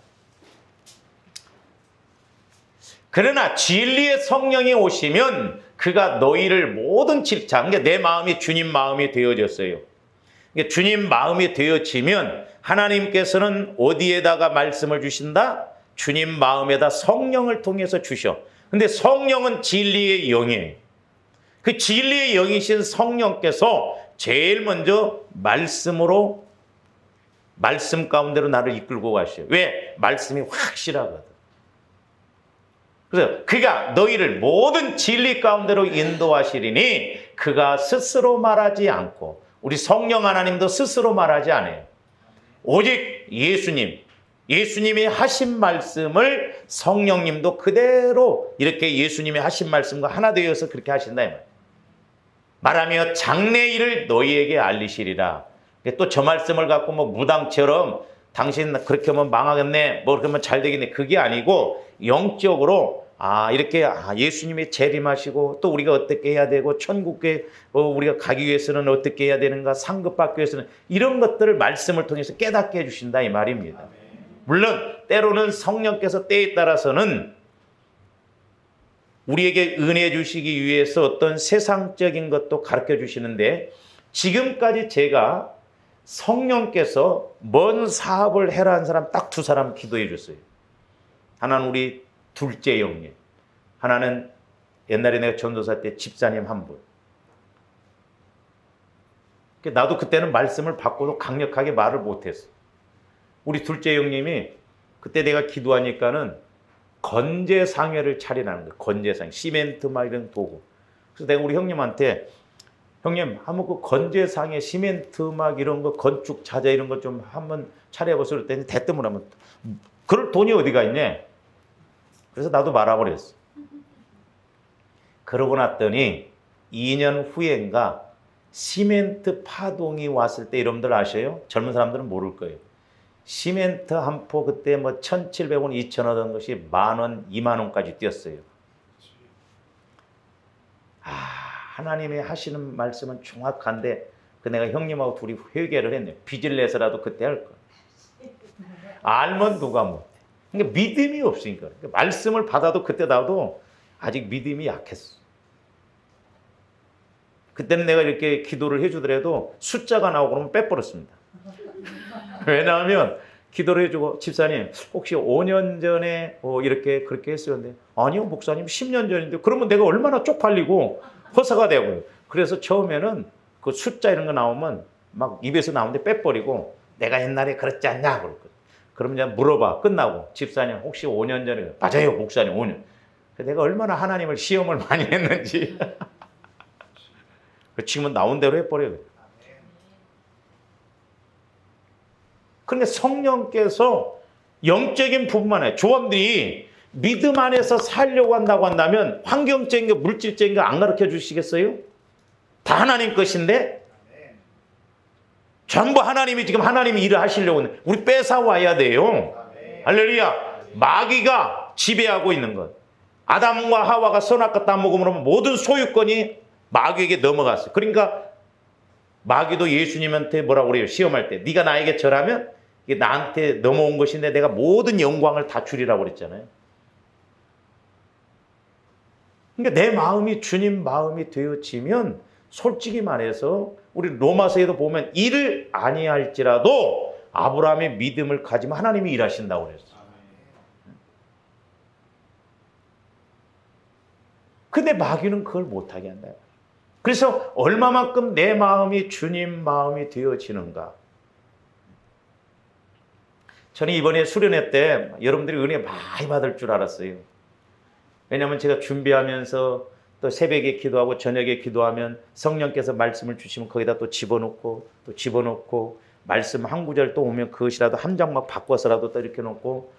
그러나 진리의 성령이 오시면 그가 너희를 모든 자, 그러니까 내 마음이 주님 마음이 되어졌어요. 그러니까 주님 마음이 되어지면 하나님께서는 어디에다가 말씀을 주신다? 주님 마음에다 성령을 통해서 주셔. 근데 성령은 진리의 영이에요. 그 진리의 영이신 성령께서 제일 먼저 말씀으로, 말씀 가운데로 나를 이끌고 가셔요. 왜? 말씀이 확실하거든. 그래서 그가 너희를 모든 진리 가운데로 인도하시리니 그가 스스로 말하지 않고, 우리 성령 하나님도 스스로 말하지 않아요. 오직 예수님이 하신 말씀을 성령님도 그대로 이렇게 예수님이 하신 말씀과 하나 되어서 그렇게 하신다 이 말이에요. 말하며 장래일을 너희에게 알리시리라. 또 저 말씀을 갖고 뭐 무당처럼 당신 그렇게 하면 망하겠네, 뭐 그렇게 하면 잘 되겠네, 그게 아니고 영적으로 이렇게 예수님이 재림하시고 또 우리가 어떻게 해야 되고 천국에 우리가 가기 위해서는 어떻게 해야 되는가, 상급받기 위해서는 이런 것들을 말씀을 통해서 깨닫게 해주신다 이 말입니다. 물론 때로는 성령께서 때에 따라서는 우리에게 은혜 주시기 위해서 어떤 세상적인 것도 가르쳐 주시는데, 지금까지 제가 성령께서 뭔 사업을 해라 한 사람 딱 두 사람 기도해 줬어요. 하나는 우리 둘째 형님, 하나는 옛날에 내가 전도사 때 집사님 한 분. 나도 그때는 말씀을 받고도 강력하게 말을 못했어. 우리 둘째 형님이 그때 내가 기도하니까는 건재상회를 차리라는 거예요. 건재상회, 시멘트 막 이런 도구. 그래서 내가 우리 형님한테, 형님 한번 그 건재상회, 시멘트 막 이런 거, 건축 자재 이런 거 좀 한번 차려보세요. 그랬더니 대뜸을 하면 그럴 돈이 어디가 있냐? 그래서 나도 말아버렸어. 그러고 났더니 2년 후인가 시멘트 파동이 왔을 때 여러분들 아셔요? 젊은 사람들은 모를 거예요. 시멘트 한 포 그때 뭐 1,700원, 2,000원 하던 것이 10,000원, 20,000원까지 뛰었어요. 하나님이 하시는 말씀은 정확한데 내가 형님하고 둘이 회개를 했네. 빚을 내서라도 그때 할 거야. 알면 누가 못해. 그러니까 믿음이 없으니까. 그러니까 말씀을 받아도 그때 나도 아직 믿음이 약했어. 그때는 내가 이렇게 기도를 해주더라도 숫자가 나오고 그러면 빼버렸습니다. 왜냐하면 기도를 해주고 집사님 혹시 5년 전에 이렇게 그렇게 했어요. 근데 아니요 목사님 10년 전인데 그러면 내가 얼마나 쪽팔리고 허사가 되고요. 그래서 처음에는 그 숫자 이런 거 나오면 막 입에서 나오는데 빼버리고 내가 옛날에 그랬지 않냐 그랬거든. 그럼 이제 물어봐. 끝나고 집사님 혹시 5년 전에 맞아요 목사님 5년. 내가 얼마나 하나님을 시험을 많이 했는지. 지금은 나온 대로 해버려요. 그러니까 성령께서 영적인 부분만 해. 조원들이 믿음 안에서 살려고 한다고 한다면 환경적인 거 물질적인 거 안 가르쳐 주시겠어요? 다 하나님 것인데 전부 하나님이 지금 하나님이 일을 하시려고 우리 뺏어와야 돼요. 할렐루야. 마귀가 지배하고 있는 것. 아담과 하와가 선악과 따 먹으면 모든 소유권이 마귀에게 넘어갔어요. 그러니까 마귀도 예수님한테 뭐라고 그래요? 시험할 때 네가 나에게 절하면 이게 나한테 넘어온 것인데 내가 모든 영광을 다 주리라고 그랬잖아요. 그러니까 내 마음이 주님 마음이 되어지면 솔직히 말해서 우리 로마서에도 보면 일을 아니할지라도 아브라함의 믿음을 가지면 하나님이 일하신다고 그랬어요. 근데 마귀는 그걸 못하게 한다. 그래서 얼마만큼 내 마음이 주님 마음이 되어지는가. 저는 이번에 수련회 때 여러분들이 은혜 많이 받을 줄 알았어요. 왜냐하면 제가 준비하면서 또 새벽에 기도하고 저녁에 기도하면 성령께서 말씀을 주시면 거기다 또 집어넣고 말씀 한 구절 또 오면 그것이라도 한 장막 바꿔서라도 또 이렇게 놓고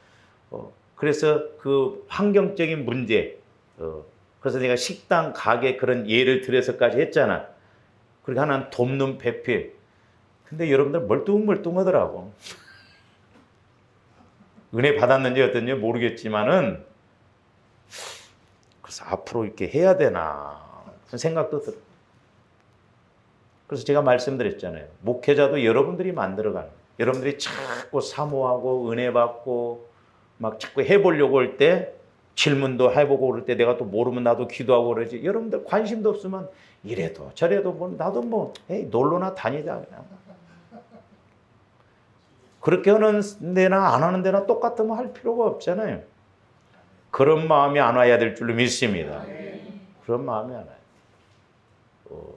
그래서 그 환경적인 문제 그래서 내가 식당 가게 그런 예를 들어서까지 했잖아. 그리고 하나는 돕는 배필. 근데 여러분들 멀뚱멀뚱하더라고. 은혜 받았는지 어떤지 모르겠지만은 그래서 앞으로 이렇게 해야 되나 생각도 들어. 그래서 제가 말씀드렸잖아요. 목회자도 여러분들이 만들어가는. 여러분들이 자꾸 사모하고 은혜 받고 막 자꾸 해보려고 할 때 질문도 해보고 그럴 때 내가 또 모르면 나도 기도하고 그러지. 여러분들 관심도 없으면 이래도 저래도 뭐 나도 뭐 에이, 놀러나 다니자 그냥. 그렇게 하는 데나 안 하는 데나 똑같으면 할 필요가 없잖아요. 그런 마음이 안 와야 될 줄로 믿습니다. 그런 마음이 안 와요.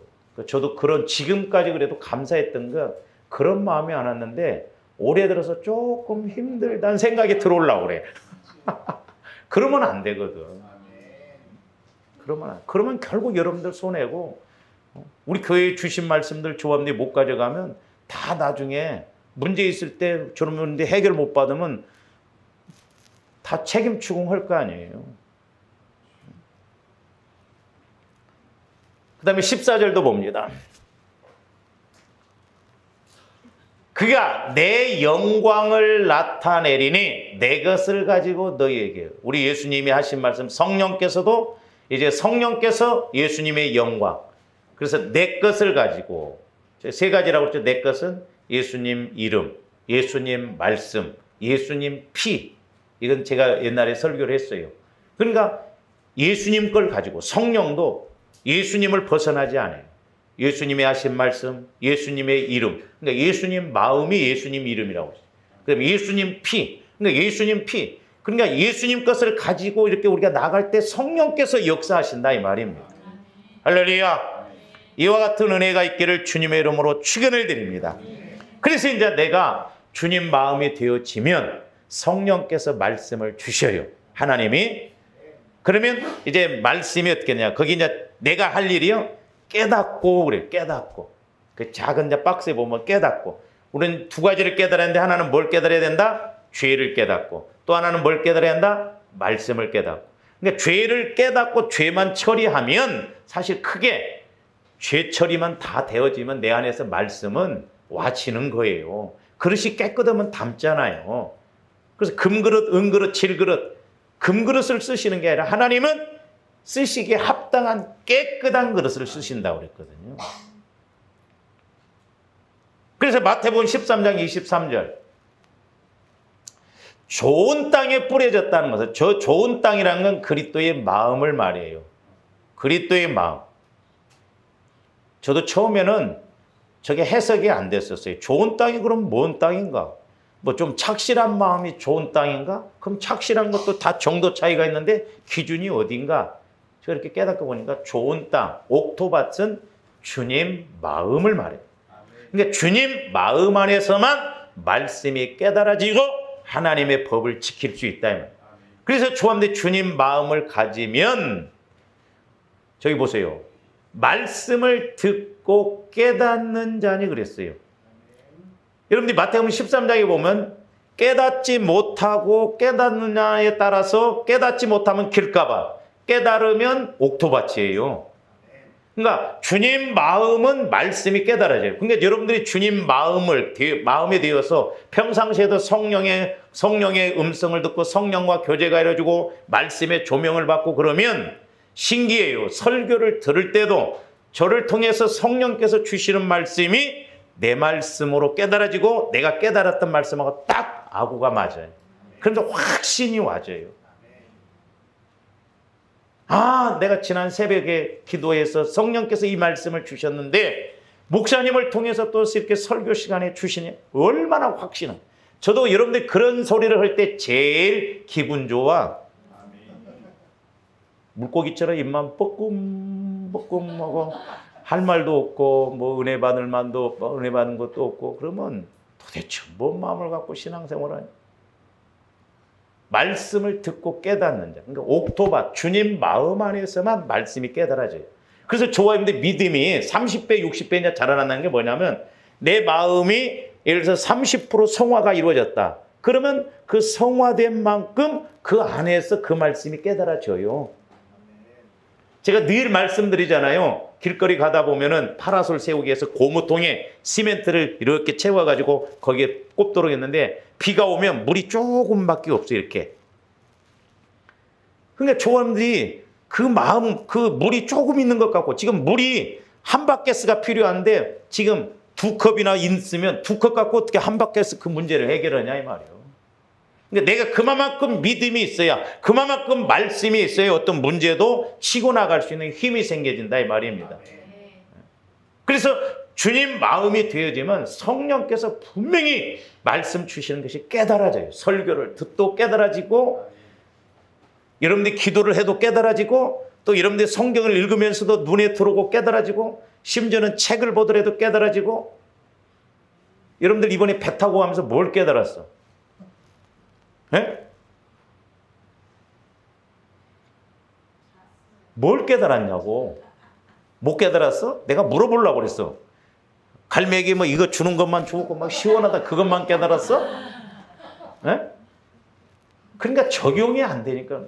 저도 그런 지금까지 그래도 감사했던 거 그런 마음이 안 왔는데 올해 들어서 조금 힘들다는 생각이 들어오려고 그래. 그러면 안 되거든. 그러면 결국 여러분들 손해고 우리 교회에 주신 말씀들 조합들이 못 가져가면 다 나중에 문제 있을 때 저런 문제 해결 못 받으면 다 책임 추궁할 거 아니에요. 그 다음에 14절도 봅니다. 그가 내 영광을 나타내리니 내 것을 가지고 너희에게. 우리 예수님이 하신 말씀 성령께서도 이제 성령께서 예수님의 영광. 그래서 내 것을 가지고 세 가지라고 했죠. 내 것은 예수님 이름, 예수님 말씀, 예수님 피. 이건 제가 옛날에 설교를 했어요. 그러니까 예수님 걸 가지고 성령도 예수님을 벗어나지 않아요. 예수님이 하신 말씀, 예수님의 이름. 그러니까 예수님 마음이 예수님 이름이라고 했어요. 그다음에 예수님 피. 그러니까 예수님 피. 그러니까 예수님 것을 가지고 이렇게 우리가 나갈 때 성령께서 역사하신다 이 말입니다. 할렐루야. 이와 같은 은혜가 있기를 주님의 이름으로 축원을 드립니다. 그래서 이제 내가 주님 마음이 되어지면 성령께서 말씀을 주셔요. 하나님이. 그러면 이제 말씀이 어떻게 되냐. 거기 이제 내가 할 일이요. 깨닫고 그래. 깨닫고. 그 작은 이제 박스에 보면 깨닫고. 우리는 두 가지를 깨달았는데 하나는 뭘 깨달아야 된다? 죄를 깨닫고, 또 하나는 뭘 깨달아야 한다? 말씀을 깨닫고. 그러니까 죄를 깨닫고 죄만 처리하면 사실 크게 죄 처리만 다 되어지면 내 안에서 말씀은 와지는 거예요. 그릇이 깨끗하면 담잖아요. 그래서 금그릇, 은그릇, 질그릇, 금그릇을 쓰시는 게 아니라 하나님은 쓰시기에 합당한 깨끗한 그릇을 쓰신다고 그랬거든요. 그래서 마태복음 13장 23절, 좋은 땅에 뿌려졌다는 것은, 저 좋은 땅이라는 건 그리스도의 마음을 말해요. 그리스도의 마음. 저도 처음에는 저게 해석이 안 됐었어요. 좋은 땅이 그럼 뭔 땅인가? 뭐 좀 착실한 마음이 좋은 땅인가? 그럼 착실한 것도 다 정도 차이가 있는데 기준이 어딘가? 제가 이렇게 깨닫고 보니까 좋은 땅, 옥토밭은 주님 마음을 말해요. 그러니까 주님 마음 안에서만 말씀이 깨달아지고 하나님의 법을 지킬 수 있다. 그래서 조합대 주님 마음을 가지면, 저기 보세요. 말씀을 듣고 깨닫는 자니 그랬어요. 여러분들이 마태복음 13장에 보면 깨닫지 못하고 깨닫느냐에 따라서, 깨닫지 못하면 길가봐, 깨달으면 옥토밭이에요. 그러니까 주님 마음은 말씀이 깨달아져요. 그러니까 여러분들이 주님 마음에 대어서 평상시에도 성령의 음성을 듣고 성령과 교제가 이루어지고 말씀의 조명을 받고 그러면 신기해요. 설교를 들을 때도 저를 통해서 성령께서 주시는 말씀이 내 말씀으로 깨달아지고 내가 깨달았던 말씀하고 딱 아구가 맞아요. 그러면서 확신이 와져요. 아, 내가 지난 새벽에 기도해서 성령께서 이 말씀을 주셨는데 목사님을 통해서 또 이렇게 설교 시간에 주시니 얼마나 확신은. 저도 여러분들 그런 소리를 할 때 제일 기분 좋아. 물고기처럼 입만 뻐끔뻐끔하고 할 말도 없고 뭐 은혜 받을 만도 은혜 받는 것도 없고 그러면 도대체 뭔 마음을 갖고 신앙생활을 하냐. 말씀을 듣고 깨닫는 자. 그러니까 옥토밭, 주님 마음 안에서만 말씀이 깨달아져요. 그래서 저와님들 믿음이 30배, 60배냐 자라난다는 게 뭐냐면, 내 마음이 예를 들어서 30% 성화가 이루어졌다. 그러면 그 성화된 만큼 그 안에서 그 말씀이 깨달아져요. 제가 늘 말씀드리잖아요. 길거리 가다 보면은 파라솔 세우기 위해서 고무통에 시멘트를 이렇게 채워가지고 거기에 꼽도록 했는데 비가 오면 물이 조금밖에 없어요. 이렇게. 그러니까 조원들이 그 마음, 그 물이 조금 있는 것 같고, 지금 물이 한 바켓스가 필요한데 지금 2컵이나 있으면 2컵 갖고 어떻게 한 바켓스 그 문제를 해결하냐 이 말이에요. 그러니까 내가 그만큼 믿음이 있어야, 그만큼 말씀이 있어야 어떤 문제도 치고 나갈 수 있는 힘이 생겨진다 이 말입니다. 그래서 주님 마음이 되어지면 성령께서 분명히 말씀 주시는 것이 깨달아져요. 설교를 듣도 깨달아지고, 여러분들이 기도를 해도 깨달아지고, 또 여러분들이 성경을 읽으면서도 눈에 들어오고 깨달아지고, 심지어는 책을 보더라도 깨달아지고. 여러분들 이번에 배 타고 가면서 뭘 깨달았어? 네? 뭘 깨달았냐고. 못 깨달았어? 내가 물어보려고 그랬어. 갈매기 뭐 이거 주는 것만 주고 막 시원하다 그것만 깨달았어? 네? 그러니까 적용이 안 되니까.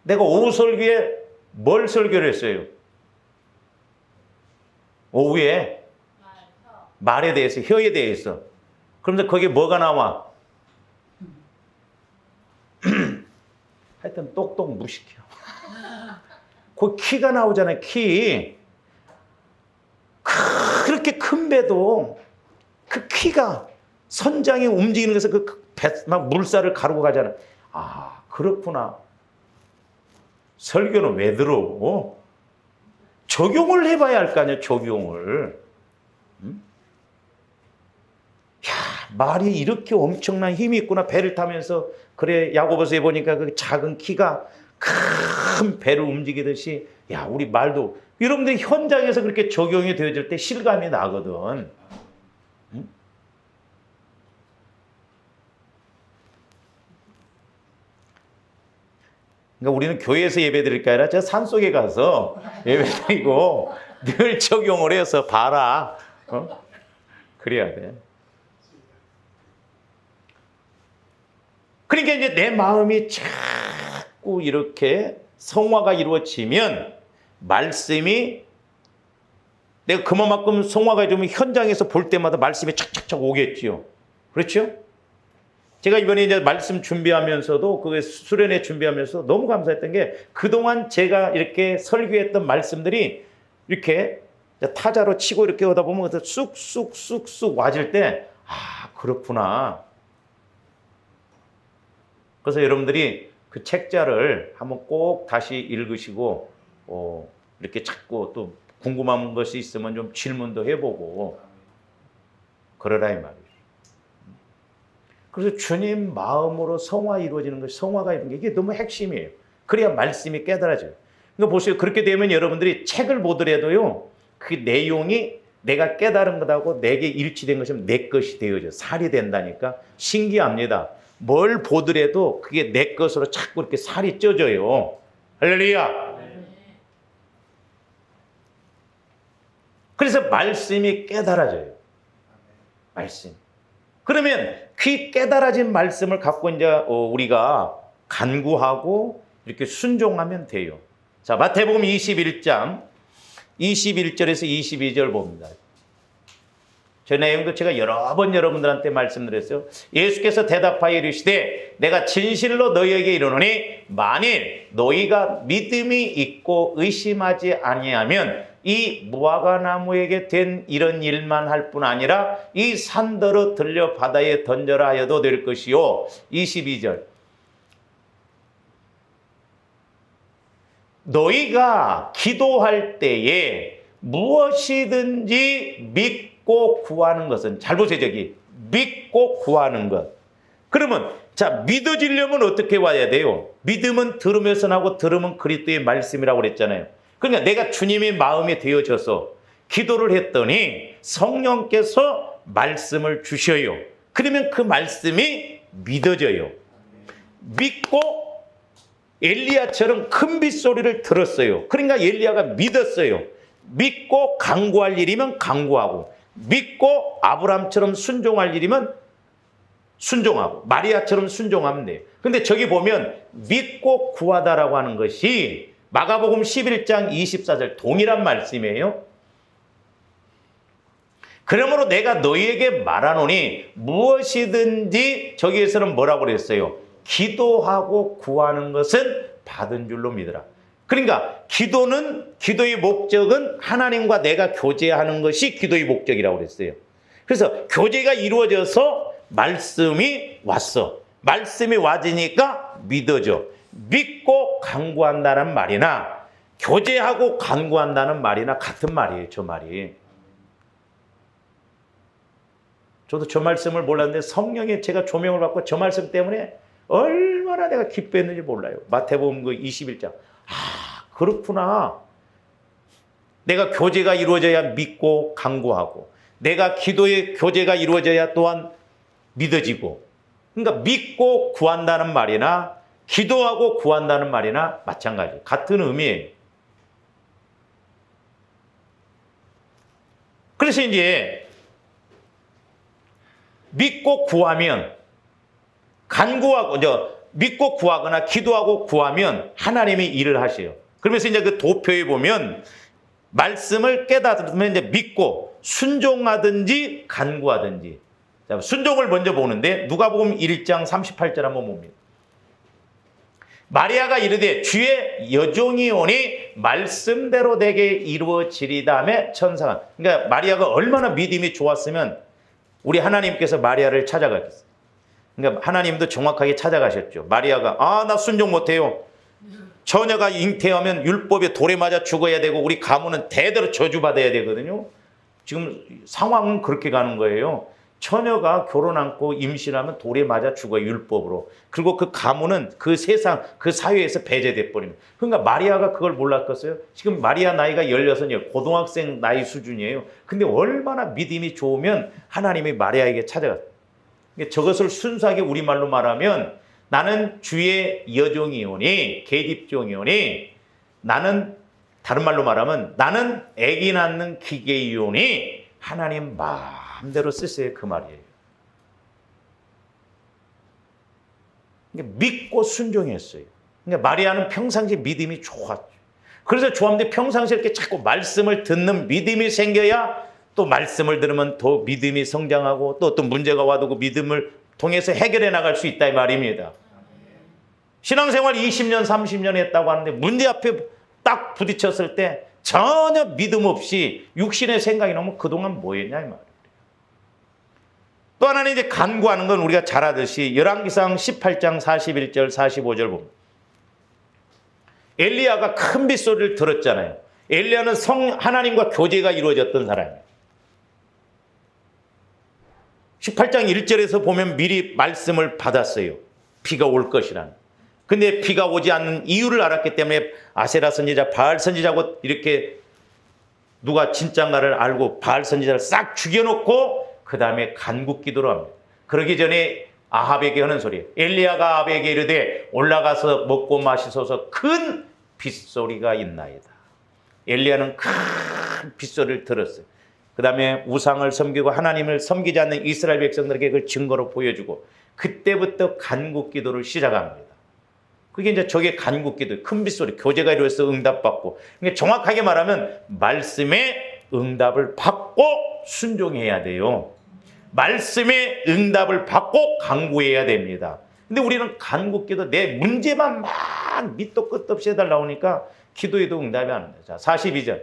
내가 오후 설교에 뭘 설교를 했어요? 오후에 말에 대해서, 혀에 대해서. 그런데 거기에 뭐가 나와? 하여튼 똑똑 무식해요. 그 키가 나오잖아요. 키. 그렇게 큰 배도 그 키가 선장이 움직이는 것에서 그 배 막 물살을 가르고 가잖아요. 아, 그렇구나. 설교는 왜 들어? 적용을 해봐야 할 거 아니에요. 적용을. 야, 말이 이렇게 엄청난 힘이 있구나. 배를 타면서. 그래, 야고보서에 보니까 그 작은 키가 큰 배를 움직이듯이, 야, 우리 말도, 여러분들이 현장에서 그렇게 적용이 되어질 때 실감이 나거든. 응? 그러니까 우리는 교회에서 예배 드릴 게 아니라 저 산속에 가서 예배 드리고 늘 적용을 해서 봐라. 그래야 돼. 그러니까 이제 내 마음이 자꾸 이렇게 성화가 이루어지면 말씀이 내가 그만큼 성화가 이루면 현장에서 볼 때마다 말씀이 착착착 오겠지요. 그렇죠? 제가 이번에 이제 말씀 준비하면서도 그 수련회 준비하면서 너무 감사했던 게 그동안 제가 이렇게 설교했던 말씀들이 이렇게 타자로 치고 이렇게 오다 보면 쑥쑥쑥쑥 와질 때 그렇구나. 그래서 여러분들이 그 책자를 한번 꼭 다시 읽으시고 이렇게 자꾸 또 궁금한 것이 있으면 좀 질문도 해보고 그러라 이 말이에요. 그래서 주님 마음으로 성화 이루어지는 것이 성화가 이런 게 이게 너무 핵심이에요. 그래야 말씀이 깨달아져요. 그러니까 보세요. 그렇게 되면 여러분들이 책을 보더라도요. 그 내용이 내가 깨달은 것하고 내게 일치된 것이면 내 것이 되어져. 살이 된다니까. 신기합니다. 뭘 보더라도 그게 내 것으로 자꾸 이렇게 살이 쪄져요. 할렐루야. 그래서 말씀이 깨달아져요. 말씀. 그러면 그 깨달아진 말씀을 갖고 이제 우리가 간구하고 이렇게 순종하면 돼요. 자, 마태복음 21장 21절에서 22절 봅니다. 저 내용도 제가 여러 번 여러분들한테 말씀드렸어요. 예수께서 대답하여 이르시되 내가 진실로 너희에게 이르노니 만일 너희가 믿음이 있고 의심하지 아니하면 이 무화과 나무에게 된 이런 일만 할 뿐 아니라 이 산더러 들려 바다에 던져라 하여도 될 것이요. 22절 너희가 기도할 때에 무엇이든지 믿고 구하는 것은 잘 보세요. 저기 믿고 구하는 것. 그러면 자 믿어지려면 어떻게 와야 돼요? 믿음은 들으면서 나고 들으면 그리스도의 말씀이라고 그랬잖아요. 그러니까 내가 주님의 마음에 되어져서 기도를 했더니 성령께서 말씀을 주셔요. 그러면 그 말씀이 믿어져요. 믿고 엘리야처럼 큰 빗소리를 들었어요. 그러니까 엘리야가 믿었어요. 믿고 간구할 일이면 간구하고 믿고 아브라함처럼 순종할 일이면 순종하고 마리아처럼 순종하면 돼요. 근데 저기 보면 믿고 구하다라고 하는 것이 마가복음 11장 24절 동일한 말씀이에요. 그러므로 내가 너희에게 말하노니 무엇이든지 저기에서는 뭐라고 그랬어요? 기도하고 구하는 것은 받은 줄로 믿으라. 그러니까 기도의 목적은 하나님과 내가 교제하는 것이 기도의 목적이라고 그랬어요. 그래서 교제가 이루어져서 말씀이 왔어. 말씀이 와지니까 믿어져. 믿고 간구한다는 말이나 교제하고 간구한다는 말이나 같은 말이에요. 저 말이. 저도 저 말씀을 몰랐는데 성령에 제가 조명을 받고 저 말씀 때문에 얼마나 내가 기뻐했는지 몰라요. 마태복음 그 21장. 그렇구나. 내가 교제가 이루어져야 믿고 간구하고 내가 기도의 교제가 이루어져야 또한 믿어지고 그러니까 믿고 구한다는 말이나 기도하고 구한다는 말이나 마찬가지. 같은 의미예요. 그래서 이제 믿고 구하면 간구하고 믿고 구하거나 기도하고 구하면 하나님이 일을 하셔요. 그러면서 이제 그 도표에 보면 말씀을 깨닫으면 이제 믿고 순종하든지 간구하든지. 자, 순종을 먼저 보는데 누가복음 1장 38절 한번 봅니다. 마리아가 이르되 주의 여종이 오니 말씀대로 내게 이루어지리다며 천사가. 그러니까 마리아가 얼마나 믿음이 좋았으면 우리 하나님께서 마리아를 찾아가겠어요. 그러니까 하나님도 정확하게 찾아가셨죠. 마리아가 나 순종 못해요. 처녀가 잉태하면 율법에 돌에 맞아 죽어야 되고 우리 가문은 대대로 저주받아야 되거든요. 지금 상황은 그렇게 가는 거예요. 처녀가 결혼 않고 임신하면 돌에 맞아 죽어요. 율법으로. 그리고 그 가문은 그 세상 그 사회에서 배제돼 버립니다. 그러니까 마리아가 그걸 몰랐겠어요? 지금 마리아 나이가 16이에요. 고등학생 나이 수준이에요. 근데 얼마나 믿음이 좋으면 하나님이 마리아에게 찾아갔어요. 저것을 순수하게 우리말로 말하면 나는 주의 여종이오니 계집종이오니 나는 다른 말로 말하면 나는 아기 낳는 기계이오니 하나님 마음대로 쓰세요. 그 말이에요. 믿고 순종했어요. 그러니까 마리아는 평상시에 믿음이 좋았죠. 그래서 조합대 평상시에 이렇게 자꾸 말씀을 듣는 믿음이 생겨야 또 말씀을 들으면 더 믿음이 성장하고 또 어떤 문제가 와도 그 믿음을 통해서 해결해 나갈 수 있다 이 말입니다. 신앙생활 20년, 30년 했다고 하는데 문제 앞에 딱 부딪혔을 때 전혀 믿음 없이 육신의 생각이 나오면 그동안 뭐 했냐 이 말이에요. 또 하나는 이제 간구하는 건 우리가 잘 아듯이 열왕기상 18장 41절 45절 보면 엘리야가 큰 빗소리를 들었잖아요. 엘리야는 하나님과 교제가 이루어졌던 사람이에요. 18장 1절에서 보면 미리 말씀을 받았어요. 비가 올 것이라는. 근데 비가 오지 않는 이유를 알았기 때문에 아세라 선지자, 바알 선지자고 이렇게 누가 진짠가를 알고 바알 선지자를 싹 죽여놓고 그 다음에 간구 기도를 합니다. 그러기 전에 아합에게 하는 소리예요. 엘리야가 아합에게 이르되 올라가서 먹고 마시소서 큰 빗소리가 있나이다. 엘리야는 큰 빗소리를 들었어요. 그 다음에 우상을 섬기고 하나님을 섬기지 않는 이스라엘 백성들에게 그걸 증거로 보여주고 그때부터 간구 기도를 시작합니다. 그게 이제 저게 간구 기도, 큰 빗소리, 교제가 이루어서 응답받고. 그러니까 정확하게 말하면 말씀의 응답을 받고 순종해야 돼요. 말씀의 응답을 받고 간구해야 됩니다. 근데 우리는 간구 기도 내 문제만 막 밑도 끝도 없이 해달라고 하니까 기도해도 응답이 안 돼요. 자, 42절.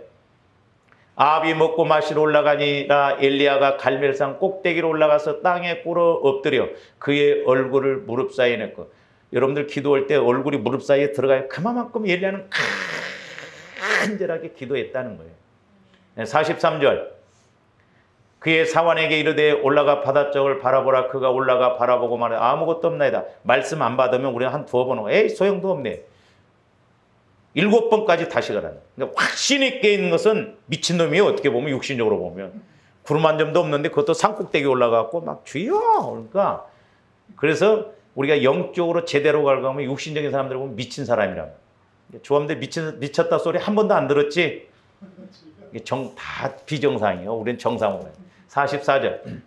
아합이 먹고 마시러 올라가니라 엘리야가 갈멜산 꼭대기로 올라가서 땅에 꿇어 엎드려 그의 얼굴을 무릎 사이에 넣고. 여러분들 기도할 때 얼굴이 무릎 사이에 들어가요. 그만큼 엘리야는 간절하게 기도했다는 거예요. 43절. 그의 사환에게 이르되 올라가 바닷속을 바라보라. 그가 올라가 바라보고 말해 아무것도 없나이다. 말씀 안 받으면 우리는 한 두어 번 오고 에이 소용도 없네. 7번까지 다시 가라는. 그러니까 확신 있게 있는 것은 미친놈이에요. 어떻게 보면 육신적으로 보면. 구름 한 점도 없는데 그것도 산꼭대기 올라가고 막 주여 그러니까. 그래서 우리가 영적으로 제대로 가려면 육신적인 사람들 보면 미친 사람이라고. 조합대 미쳤다 소리 한 번도 안 들었지? 다 비정상이에요. 우리는 정상으로. 44절.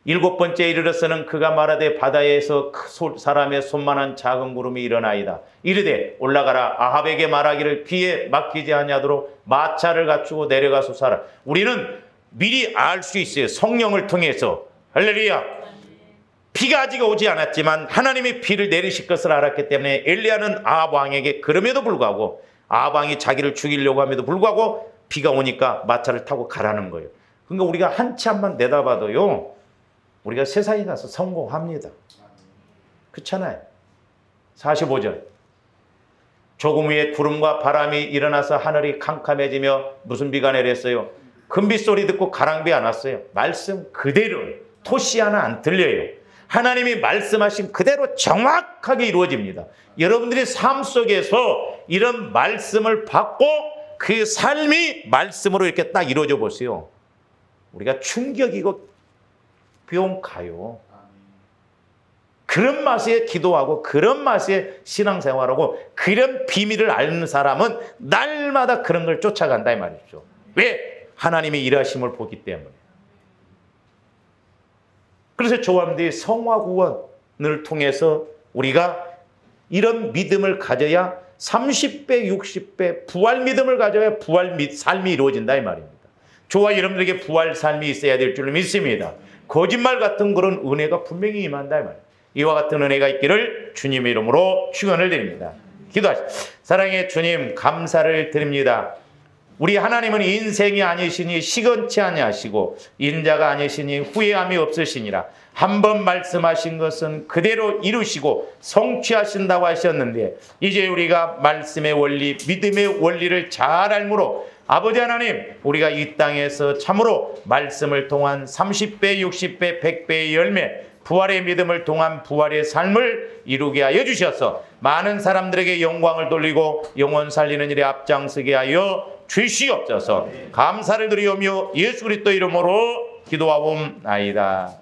7번째 이르러서는 그가 말하되 바다에서 사람의 손만한 작은 구름이 일어나이다. 이르되 올라가라. 아합에게 말하기를 비에 맡기지 아니하도록 마차를 갖추고 내려가서 살아. 우리는 미리 알 수 있어요. 성령을 통해서. 할렐루야. 비가 아직 오지 않았지만 하나님이 비를 내리실 것을 알았기 때문에 엘리야는 아합 왕에게 그럼에도 불구하고 아합 왕이 자기를 죽이려고 함에도 불구하고 비가 오니까 마차를 타고 가라는 거예요. 그러니까 우리가 한참만 내다봐도요. 우리가 세상에 가서 성공합니다. 그렇잖아요. 45절. 조금 후에 구름과 바람이 일어나서 하늘이 캄캄해지며 무슨 비가 내렸어요? 금빗소리 듣고 가랑비 안 왔어요. 말씀 그대로 토시 하나 안 들려요. 하나님이 말씀하신 그대로 정확하게 이루어집니다. 여러분들의 삶 속에서 이런 말씀을 받고 그 삶이 말씀으로 이렇게 딱 이루어져 보세요. 우리가 충격이고 병 가요. 그런 맛에 기도하고 그런 맛에 신앙생활하고 그런 비밀을 아는 사람은 날마다 그런 걸 쫓아간다 이 말이죠. 왜? 하나님의 일하심을 보기 때문에. 그래서 조합들이 성화구원을 통해서 우리가 이런 믿음을 가져야 30배, 60배 부활 믿음을 가져야 삶이 이루어진다 이 말입니다. 저와 여러분들에게 부활 삶이 있어야 될 줄 믿습니다. 거짓말 같은 그런 은혜가 분명히 임한다 이 말입니다. 이와 같은 은혜가 있기를 주님의 이름으로 축원을 드립니다. 기도하시죠. 사랑의 주님 감사를 드립니다. 우리 하나님은 인생이 아니시니 시건치 아니하시고 인자가 아니시니 후회함이 없으시니라. 한 번 말씀하신 것은 그대로 이루시고 성취하신다고 하셨는데 이제 우리가 말씀의 원리, 믿음의 원리를 잘 알므로 아버지 하나님 우리가 이 땅에서 참으로 말씀을 통한 30배, 60배, 100배의 열매 부활의 믿음을 통한 부활의 삶을 이루게 하여 주셔서 많은 사람들에게 영광을 돌리고 영혼 살리는 일에 앞장서게 하여 주시옵소서. 감사를 드리오며 예수 그리스도 이름으로 기도하옵나이다.